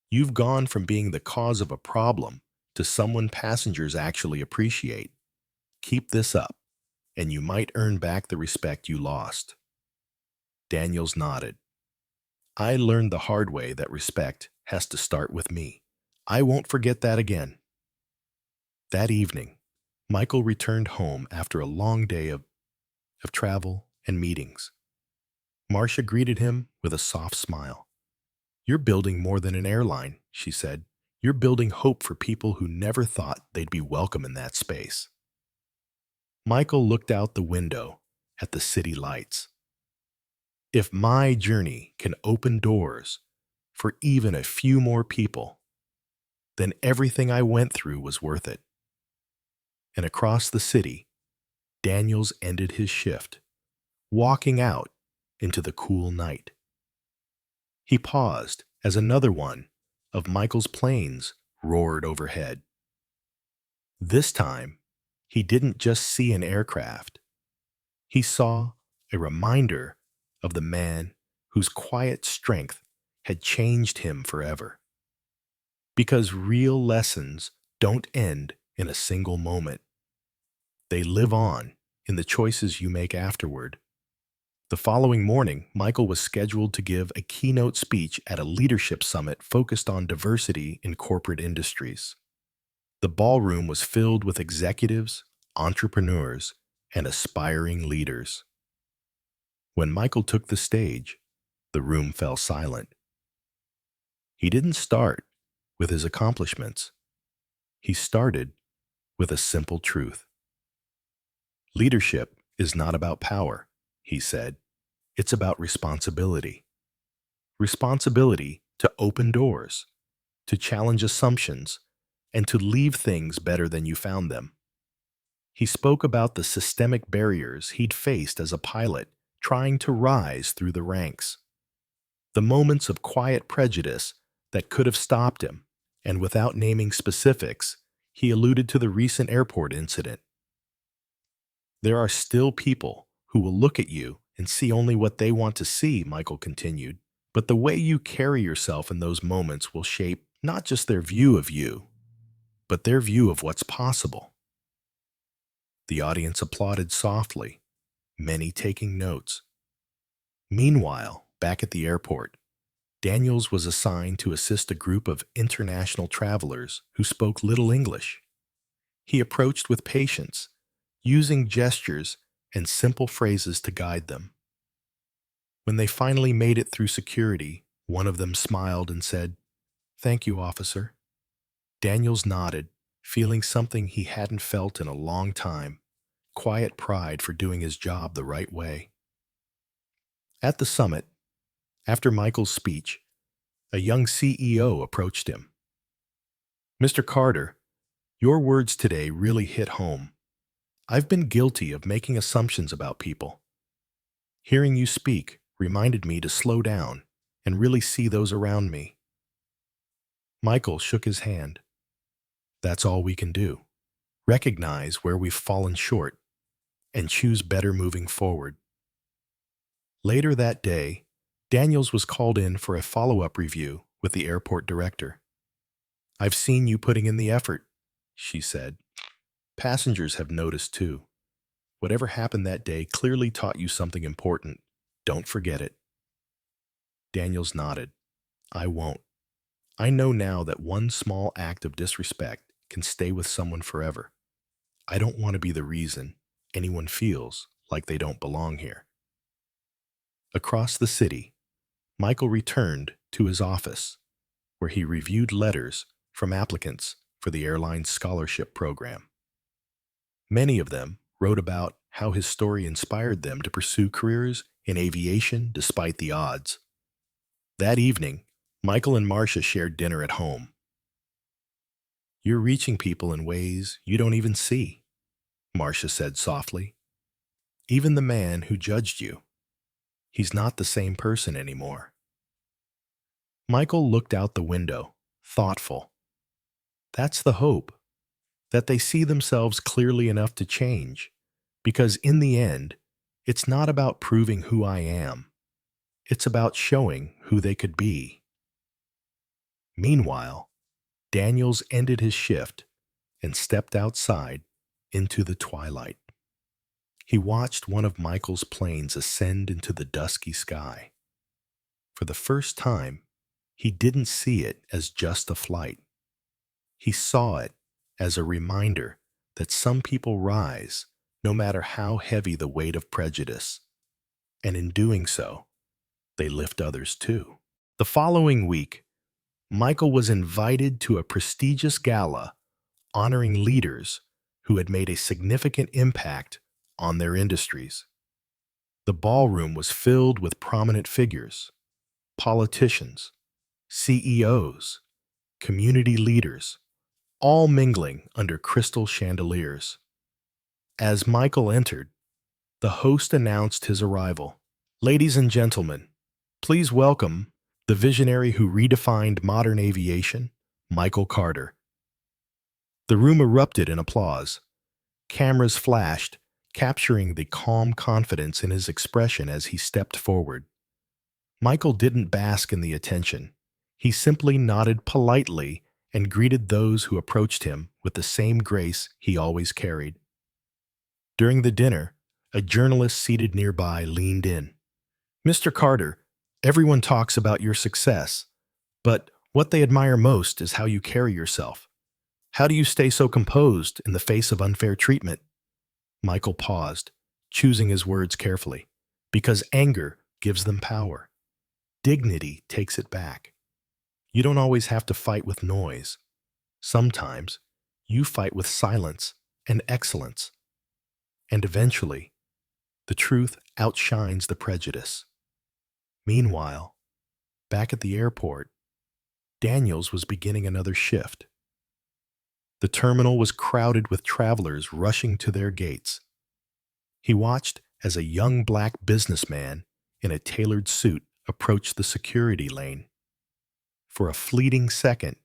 You've gone from being the cause of a problem to someone passengers actually appreciate. Keep this up, and you might earn back the respect you lost. Daniels nodded. I learned the hard way that respect has to start with me. I won't forget that again. That evening, Michael returned home after a long day of travel and meetings. Marcia greeted him with a soft smile. You're building more than an airline, she said. You're building hope for people who never thought they'd be welcome in that space. Michael looked out the window at the city lights. If my journey can open doors for even a few more people, then everything I went through was worth it. And across the city, Daniels ended his shift walking out into the cool night. He paused as another one of Michael's planes roared overhead. This time, he didn't just see an aircraft. He saw a reminder of the man whose quiet strength had changed him forever. Because real lessons don't end in a single moment. They live on in the choices you make afterward. The following morning, Michael was scheduled to give a keynote speech at a leadership summit focused on diversity in corporate industries. The ballroom was filled with executives, entrepreneurs, and aspiring leaders. When Michael took the stage, the room fell silent. He didn't start with his accomplishments. He started with a simple truth. Leadership is not about power, he said. It's about responsibility. Responsibility to open doors, to challenge assumptions, and to leave things better than you found them. He spoke about the systemic barriers he'd faced as a pilot trying to rise through the ranks, the moments of quiet prejudice that could have stopped him, and without naming specifics, he alluded to the recent airport incident. There are still people who will look at you and see only what they want to see, Michael continued, but the way you carry yourself in those moments will shape not just their view of you, but their view of what's possible. The audience applauded softly, many taking notes. Meanwhile, back at the airport, Daniels was assigned to assist a group of international travelers who spoke little English. He approached with patience, using gestures and simple phrases to guide them. When they finally made it through security, one of them smiled and said, "Thank you, officer." Daniels nodded, feeling something he hadn't felt in a long time, quiet pride for doing his job the right way. At the summit, after Michael's speech, a young CEO approached him. "Mr. Carter, your words today really hit home. I've been guilty of making assumptions about people. Hearing you speak reminded me to slow down and really see those around me." Michael shook his hand. "That's all we can do. Recognize where we've fallen short and choose better moving forward." Later that day, Daniels was called in for a follow-up review with the airport director. "I've seen you putting in the effort," she said. "Passengers have noticed too. Whatever happened that day clearly taught you something important. Don't forget it." Daniels nodded. "I won't. I know now that one small act of disrespect can stay with someone forever. I don't want to be the reason anyone feels like they don't belong here." Across the city, Michael returned to his office, where he reviewed letters from applicants for the Airline scholarship program. Many of them wrote about how his story inspired them to pursue careers in aviation despite the odds. That evening, Michael and Marcia shared dinner at home. "You're reaching people in ways you don't even see," Marcia said softly. "Even the man who judged you, he's not the same person anymore." Michael looked out the window, thoughtful. That's the hope, that they see themselves clearly enough to change, because in the end, it's not about proving who I am. It's about showing who they could be. Meanwhile, Daniels ended his shift and stepped outside into the twilight. He watched one of Michael's planes ascend into the dusky sky. For the first time, he didn't see it as just a flight. He saw it as a reminder that some people rise no matter how heavy the weight of prejudice, and in doing so, they lift others too. The following week, Michael was invited to a prestigious gala honoring leaders who had made a significant impact on their industries. The ballroom was filled with prominent figures, politicians, CEOs, community leaders, all mingling under crystal chandeliers. As Michael entered, the host announced his arrival. Ladies and gentlemen, please welcome the visionary who redefined modern aviation, Michael Carter. The room erupted in applause. Cameras flashed, capturing the calm confidence in his expression as he stepped forward. Michael didn't bask in the attention. He simply nodded politely and greeted those who approached him with the same grace he always carried. During the dinner, a journalist seated nearby leaned in. Mr. Carter, everyone talks about your success, but what they admire most is how you carry yourself. How do you stay so composed in the face of unfair treatment? Michael paused, choosing his words carefully, because anger gives them power. Dignity takes it back. You don't always have to fight with noise. Sometimes you fight with silence and excellence. And eventually, the truth outshines the prejudice. Meanwhile, back at the airport, Daniels was beginning another shift. The terminal was crowded with travelers rushing to their gates. He watched as a young black businessman in a tailored suit approached the security lane. For a fleeting second,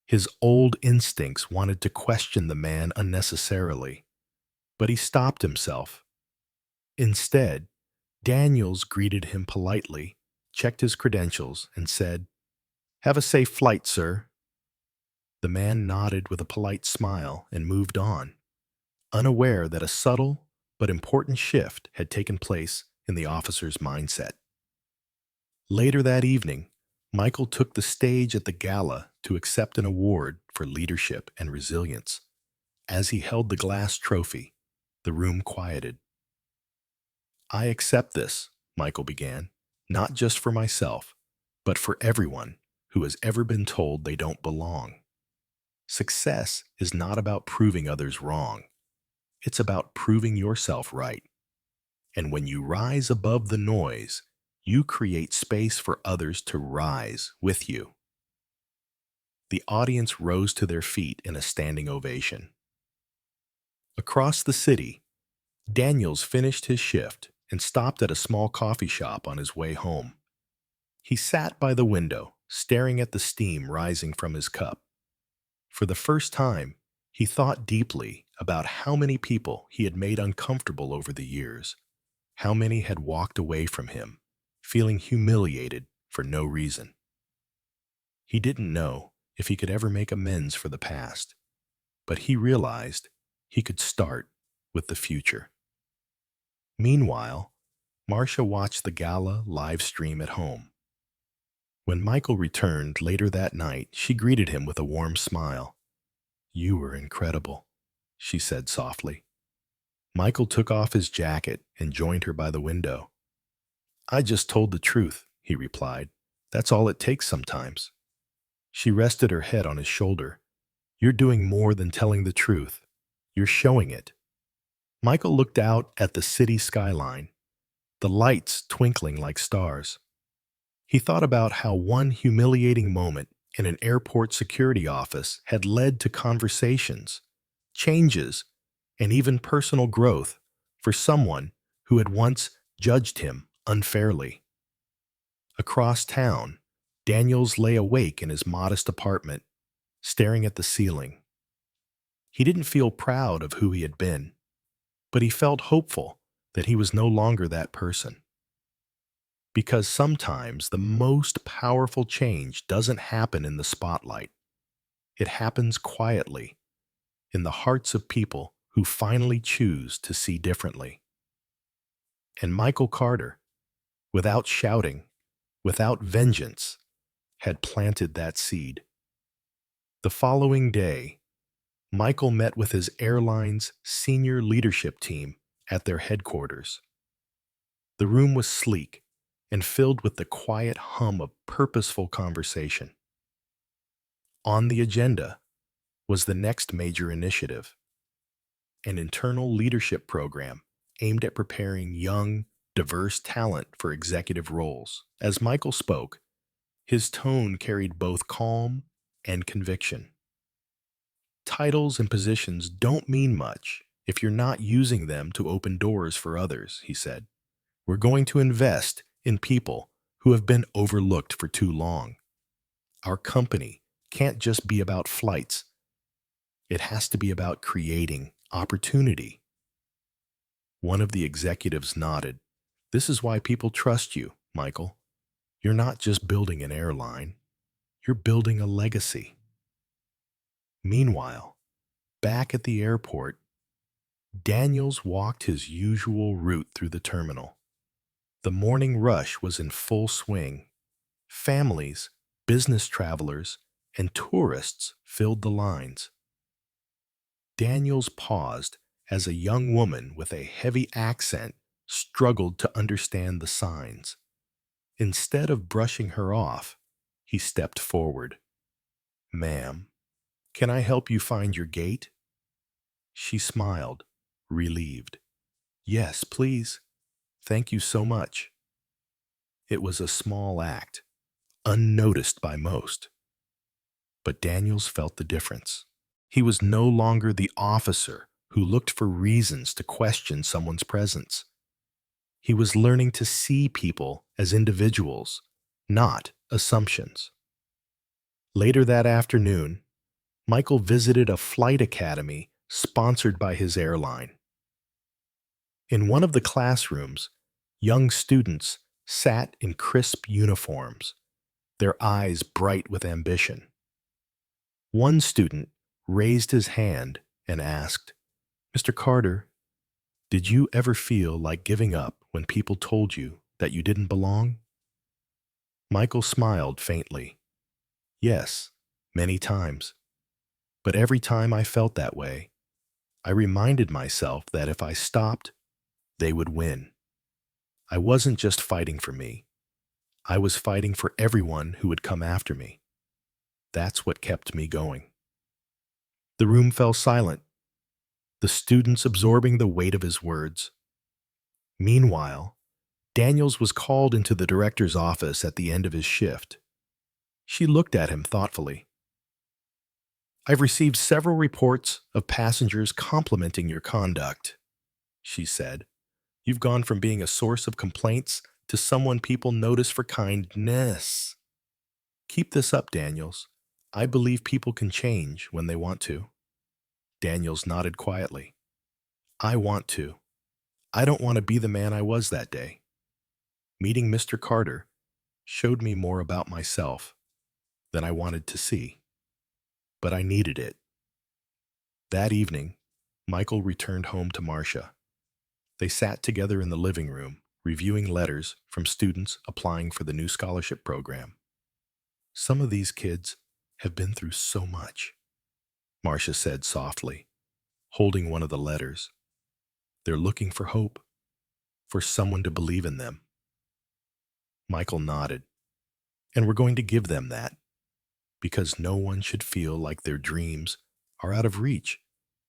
his old instincts wanted to question the man unnecessarily, but he stopped himself. Instead, Daniels greeted him politely, checked his credentials, and said, "Have a safe flight, sir." The man nodded with a polite smile and moved on, unaware that a subtle but important shift had taken place in the officer's mindset. Later that evening, Michael took the stage at the gala to accept an award for leadership and resilience. As he held the glass trophy, the room quieted. "I accept this," Michael began, "not just for myself, but for everyone who has ever been told they don't belong. Success is not about proving others wrong. It's about proving yourself right. And when you rise above the noise, you create space for others to rise with you." The audience rose to their feet in a standing ovation. Across the city, Daniels finished his shift and stopped at a small coffee shop on his way home. He sat by the window, staring at the steam rising from his cup. For the first time, he thought deeply about how many people he had made uncomfortable over the years, how many had walked away from him, feeling humiliated for no reason. He didn't know if he could ever make amends for the past, but he realized he could start with the future. Meanwhile, Marcia watched the gala live stream at home. When Michael returned later that night, she greeted him with a warm smile. "You were incredible," she said softly. Michael took off his jacket and joined her by the window. "I just told the truth," he replied. "That's all it takes sometimes." She rested her head on his shoulder. "You're doing more than telling the truth. You're showing it." Michael looked out at the city skyline, the lights twinkling like stars. He thought about how one humiliating moment in an airport security office had led to conversations, changes, and even personal growth for someone who had once judged him unfairly. Across town, Daniels lay awake in his modest apartment, staring at the ceiling. He didn't feel proud of who he had been, but he felt hopeful that he was no longer that person. Because sometimes the most powerful change doesn't happen in the spotlight. It happens quietly, in the hearts of people who finally choose to see differently. And Michael Carter, without shouting, without vengeance, had planted that seed. The following day, Michael met with his airline's senior leadership team at their headquarters. The room was sleek and filled with the quiet hum of purposeful conversation. On the agenda was the next major initiative, an internal leadership program aimed at preparing young, diverse talent for executive roles. As Michael spoke, his tone carried both calm and conviction. Titles and positions don't mean much if you're not using them to open doors for others, he said. We're going to invest in people who have been overlooked for too long. Our company can't just be about flights. It has to be about creating opportunity. One of the executives nodded. This is why people trust you, Michael. You're not just building an airline. You're building a legacy. Meanwhile, back at the airport, Daniels walked his usual route through the terminal. The morning rush was in full swing. Families, business travelers, and tourists filled the lines. Daniels paused as a young woman with a heavy accent struggled to understand the signs. Instead of brushing her off, he stepped forward. Ma'am, can I help you find your gate? She smiled, relieved. Yes, please. Thank you so much. It was a small act, unnoticed by most. But Daniels felt the difference. He was no longer the officer who looked for reasons to question someone's presence. He was learning to see people as individuals, not assumptions. Later that afternoon, Michael visited a flight academy sponsored by his airline. In one of the classrooms, young students sat in crisp uniforms, their eyes bright with ambition. One student raised his hand and asked, Mr. Carter, did you ever feel like giving up when people told you that you didn't belong? Michael smiled faintly. Yes, many times. But every time I felt that way, I reminded myself that if I stopped, they would win. I wasn't just fighting for me. I was fighting for everyone who would come after me. That's what kept me going. The room fell silent, the students absorbing the weight of his words. Meanwhile, Daniels was called into the director's office at the end of his shift. She looked at him thoughtfully. I've received several reports of passengers complimenting your conduct, she said. You've gone from being a source of complaints to someone people notice for kindness. Keep this up, Daniels. I believe people can change when they want to. Daniels nodded quietly. I want to. I don't want to be the man I was that day. Meeting Mr. Carter showed me more about myself than I wanted to see. But I needed it. That evening, Michael returned home to Marcia. They sat together in the living room, reviewing letters from students applying for the new scholarship program. Some of these kids have been through so much, Marcia said softly, holding one of the letters. They're looking for hope, for someone to believe in them. Michael nodded. And we're going to give them that, because no one should feel like their dreams are out of reach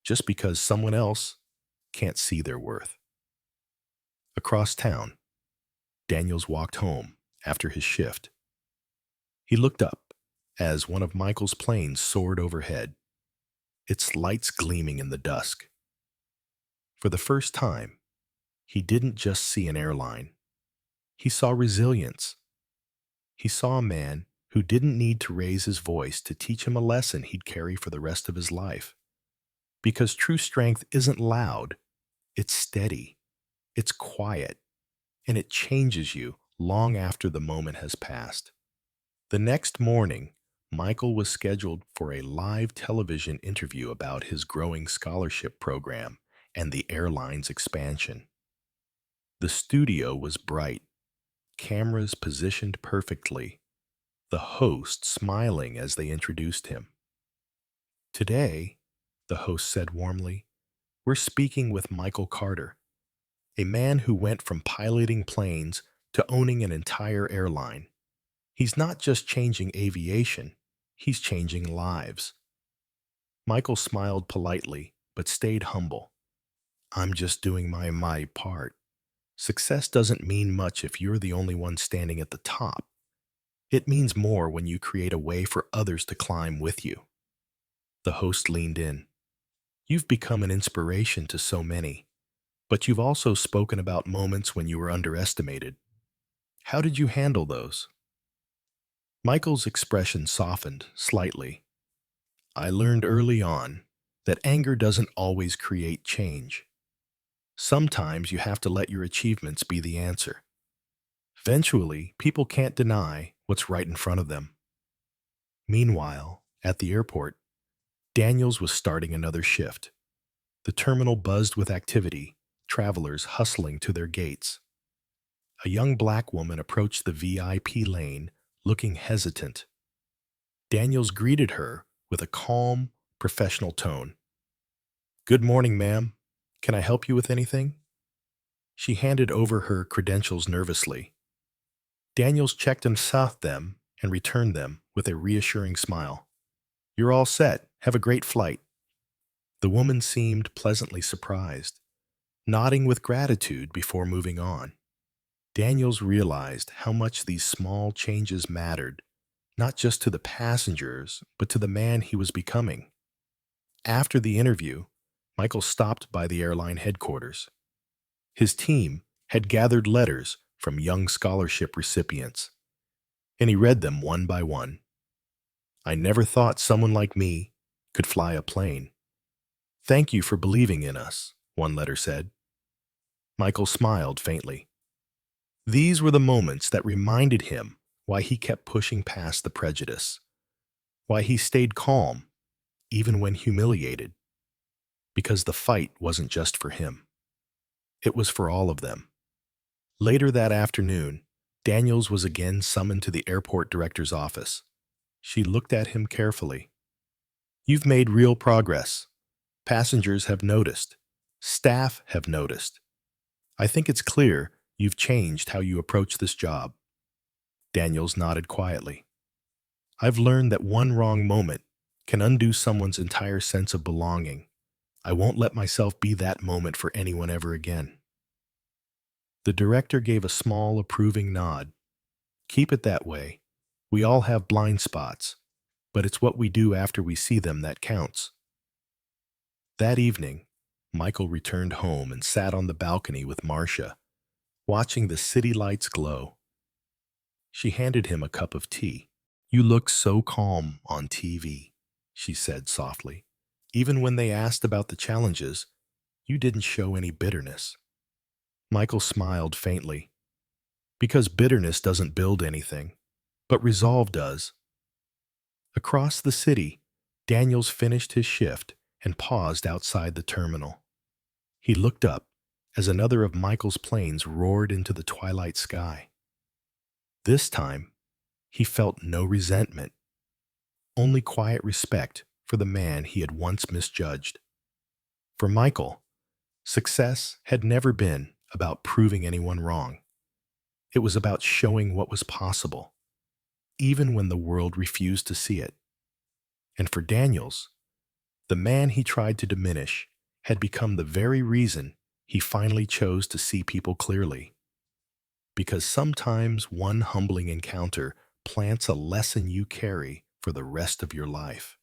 just because someone else can't see their worth. Across town, Daniels walked home after his shift. He looked up as one of Michael's planes soared overhead, its lights gleaming in the dusk. For the first time, he didn't just see an airline. He saw resilience. He saw a man who didn't need to raise his voice to teach him a lesson he'd carry for the rest of his life. Because true strength isn't loud, it's steady, it's quiet, and it changes you long after the moment has passed. The next morning, Michael was scheduled for a live television interview about his growing scholarship program and the airline's expansion. The studio was bright, cameras positioned perfectly, the host smiling as they introduced him. Today, the host said warmly, we're speaking with Michael Carter, a man who went from piloting planes to owning an entire airline. He's not just changing aviation, he's changing lives. Michael smiled politely, but stayed humble. I'm just doing my part. Success doesn't mean much if you're the only one standing at the top. It means more when you create a way for others to climb with you. The host leaned in. You've become an inspiration to so many, but you've also spoken about moments when you were underestimated. How did you handle those? Michael's expression softened slightly. I learned early on that anger doesn't always create change. Sometimes you have to let your achievements be the answer. Eventually, people can't deny what's right in front of them. Meanwhile, at the airport, Daniels was starting another shift. The terminal buzzed with activity, travelers hustling to their gates. A young black woman approached the VIP lane, looking hesitant. Daniels greeted her with a calm, professional tone. Good morning, ma'am. Can I help you with anything? She handed over her credentials nervously. Daniels checked and saw them and returned them with a reassuring smile. You're all set. Have a great flight. The woman seemed pleasantly surprised, nodding with gratitude before moving on. Daniels realized how much these small changes mattered, not just to the passengers, but to the man he was becoming. After the interview, Michael stopped by the airline headquarters. His team had gathered letters from young scholarship recipients, and he read them one by one. I never thought someone like me could fly a plane. Thank you for believing in us, one letter said. Michael smiled faintly. These were the moments that reminded him why he kept pushing past the prejudice, why he stayed calm, even when humiliated, because the fight wasn't just for him. It was for all of them. Later that afternoon, Daniels was again summoned to the airport director's office. She looked at him carefully. You've made real progress. Passengers have noticed. Staff have noticed. I think it's clear you've changed how you approach this job. Daniels nodded quietly. I've learned that one wrong moment can undo someone's entire sense of belonging. I won't let myself be that moment for anyone ever again. The director gave a small, approving nod. Keep it that way. We all have blind spots, but it's what we do after we see them that counts. That evening, Michael returned home and sat on the balcony with Marcia, watching the city lights glow. She handed him a cup of tea. You look so calm on TV, she said softly. Even when they asked about the challenges, you didn't show any bitterness. Michael smiled faintly. Because bitterness doesn't build anything, but resolve does. Across the city, Daniels finished his shift and paused outside the terminal. He looked up as another of Michael's planes roared into the twilight sky. This time, he felt no resentment, only quiet respect for the man he had once misjudged. For Michael, success had never been about proving anyone wrong. It was about showing what was possible, even when the world refused to see it. And for Daniels, the man he tried to diminish had become the very reason he finally chose to see people clearly. Because sometimes one humbling encounter plants a lesson you carry for the rest of your life.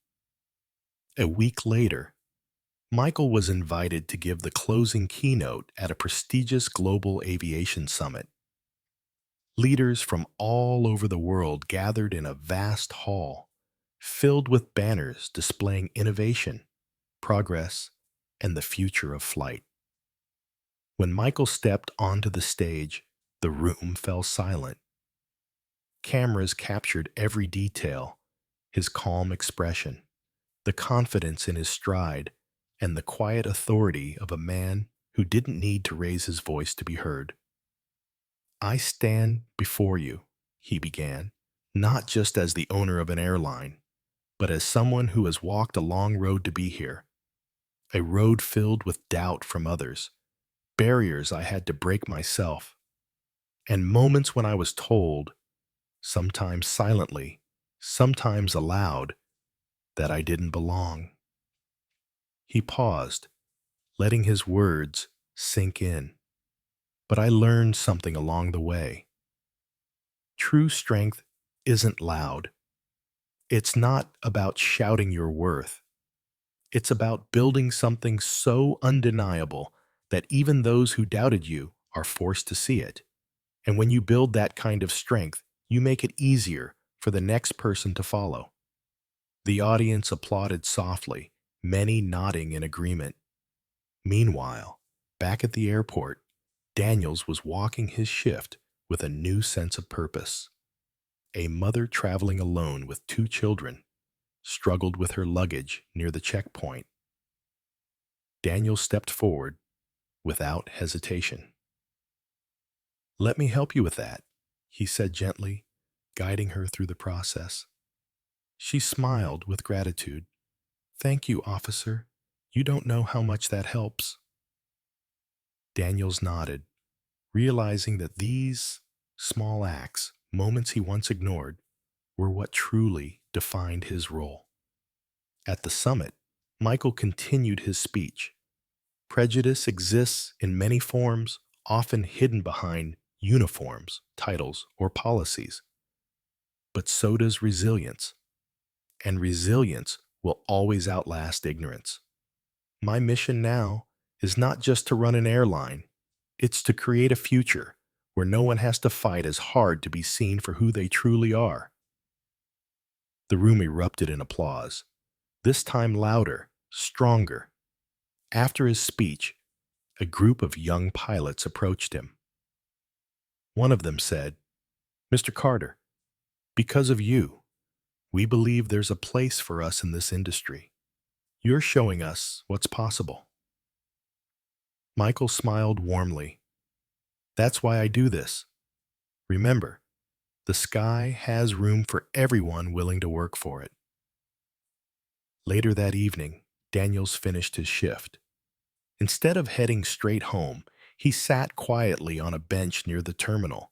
A week later, Michael was invited to give the closing keynote at a prestigious global aviation summit. Leaders from all over the world gathered in a vast hall, filled with banners displaying innovation, progress, and the future of flight. When Michael stepped onto the stage, the room fell silent. Cameras captured every detail, his calm expression, the confidence in his stride, and the quiet authority of a man who didn't need to raise his voice to be heard. I stand before you, he began, not just as the owner of an airline, but as someone who has walked a long road to be here, a road filled with doubt from others, barriers I had to break myself, and moments when I was told, sometimes silently, sometimes aloud, that I didn't belong. He paused, letting his words sink in. But I learned something along the way. True strength isn't loud. It's not about shouting your worth. It's about building something so undeniable that even those who doubted you are forced to see it. And when you build that kind of strength, you make it easier for the next person to follow. The audience applauded softly, many nodding in agreement. Meanwhile, back at the airport, Daniels was walking his shift with a new sense of purpose. A mother traveling alone with two children struggled with her luggage near the checkpoint. Daniel stepped forward without hesitation. "Let me help you with that," he said gently, guiding her through the process. She smiled with gratitude. "Thank you, officer. You don't know how much that helps." Daniels nodded, realizing that these small acts, moments he once ignored, were what truly defined his role. At the summit, Michael continued his speech. Prejudice exists in many forms, often hidden behind uniforms, titles, or policies. But so does resilience, and resilience will always outlast ignorance. My mission now is not just to run an airline, it's to create a future where no one has to fight as hard to be seen for who they truly are. The room erupted in applause, this time louder, stronger. After his speech, a group of young pilots approached him. One of them said, "Mr. Carter, because of you, we believe there's a place for us in this industry. You're showing us what's possible." Michael smiled warmly. "That's why I do this. Remember, the sky has room for everyone willing to work for it." Later that evening, Daniels finished his shift. Instead of heading straight home, he sat quietly on a bench near the terminal,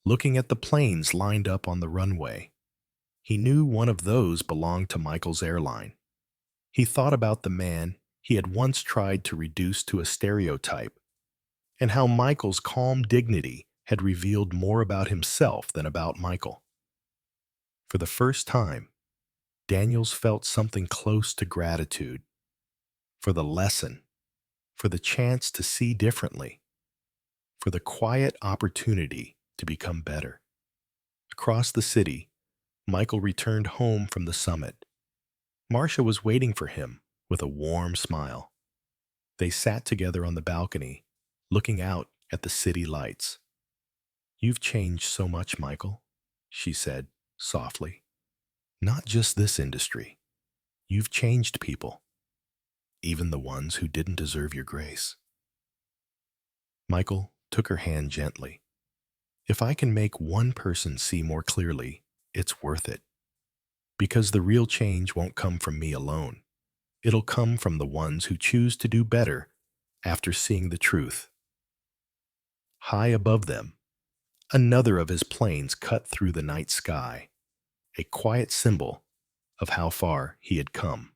looking at the planes lined up on the runway. He knew one of those belonged to Michael's airline. He thought about the man he had once tried to reduce to a stereotype, and how Michael's calm dignity had revealed more about himself than about Michael. For the first time, Daniels felt something close to gratitude for the lesson, for the chance to see differently, for the quiet opportunity to become better. Across the city, Michael returned home from the summit. Marcia was waiting for him with a warm smile. They sat together on the balcony, looking out at the city lights. "You've changed so much, Michael," she said softly. "Not just this industry. You've changed people, even the ones who didn't deserve your grace." Michael took her hand gently. "If I can make one person see more clearly, it's worth it. Because the real change won't come from me alone. It'll come from the ones who choose to do better after seeing the truth." High above them, another of his planes cut through the night sky, a quiet symbol of how far he had come.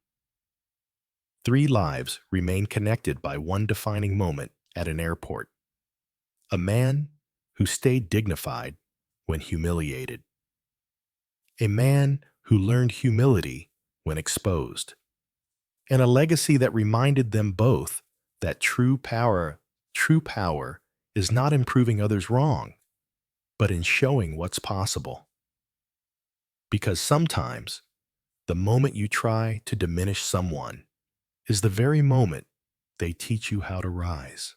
3 lives remain connected by one defining moment at an airport. A man who stayed dignified when humiliated. A man who learned humility when exposed. And a legacy that reminded them both that true power is not in proving others wrong, but in showing what's possible. Because sometimes, the moment you try to diminish someone is the very moment they teach you how to rise.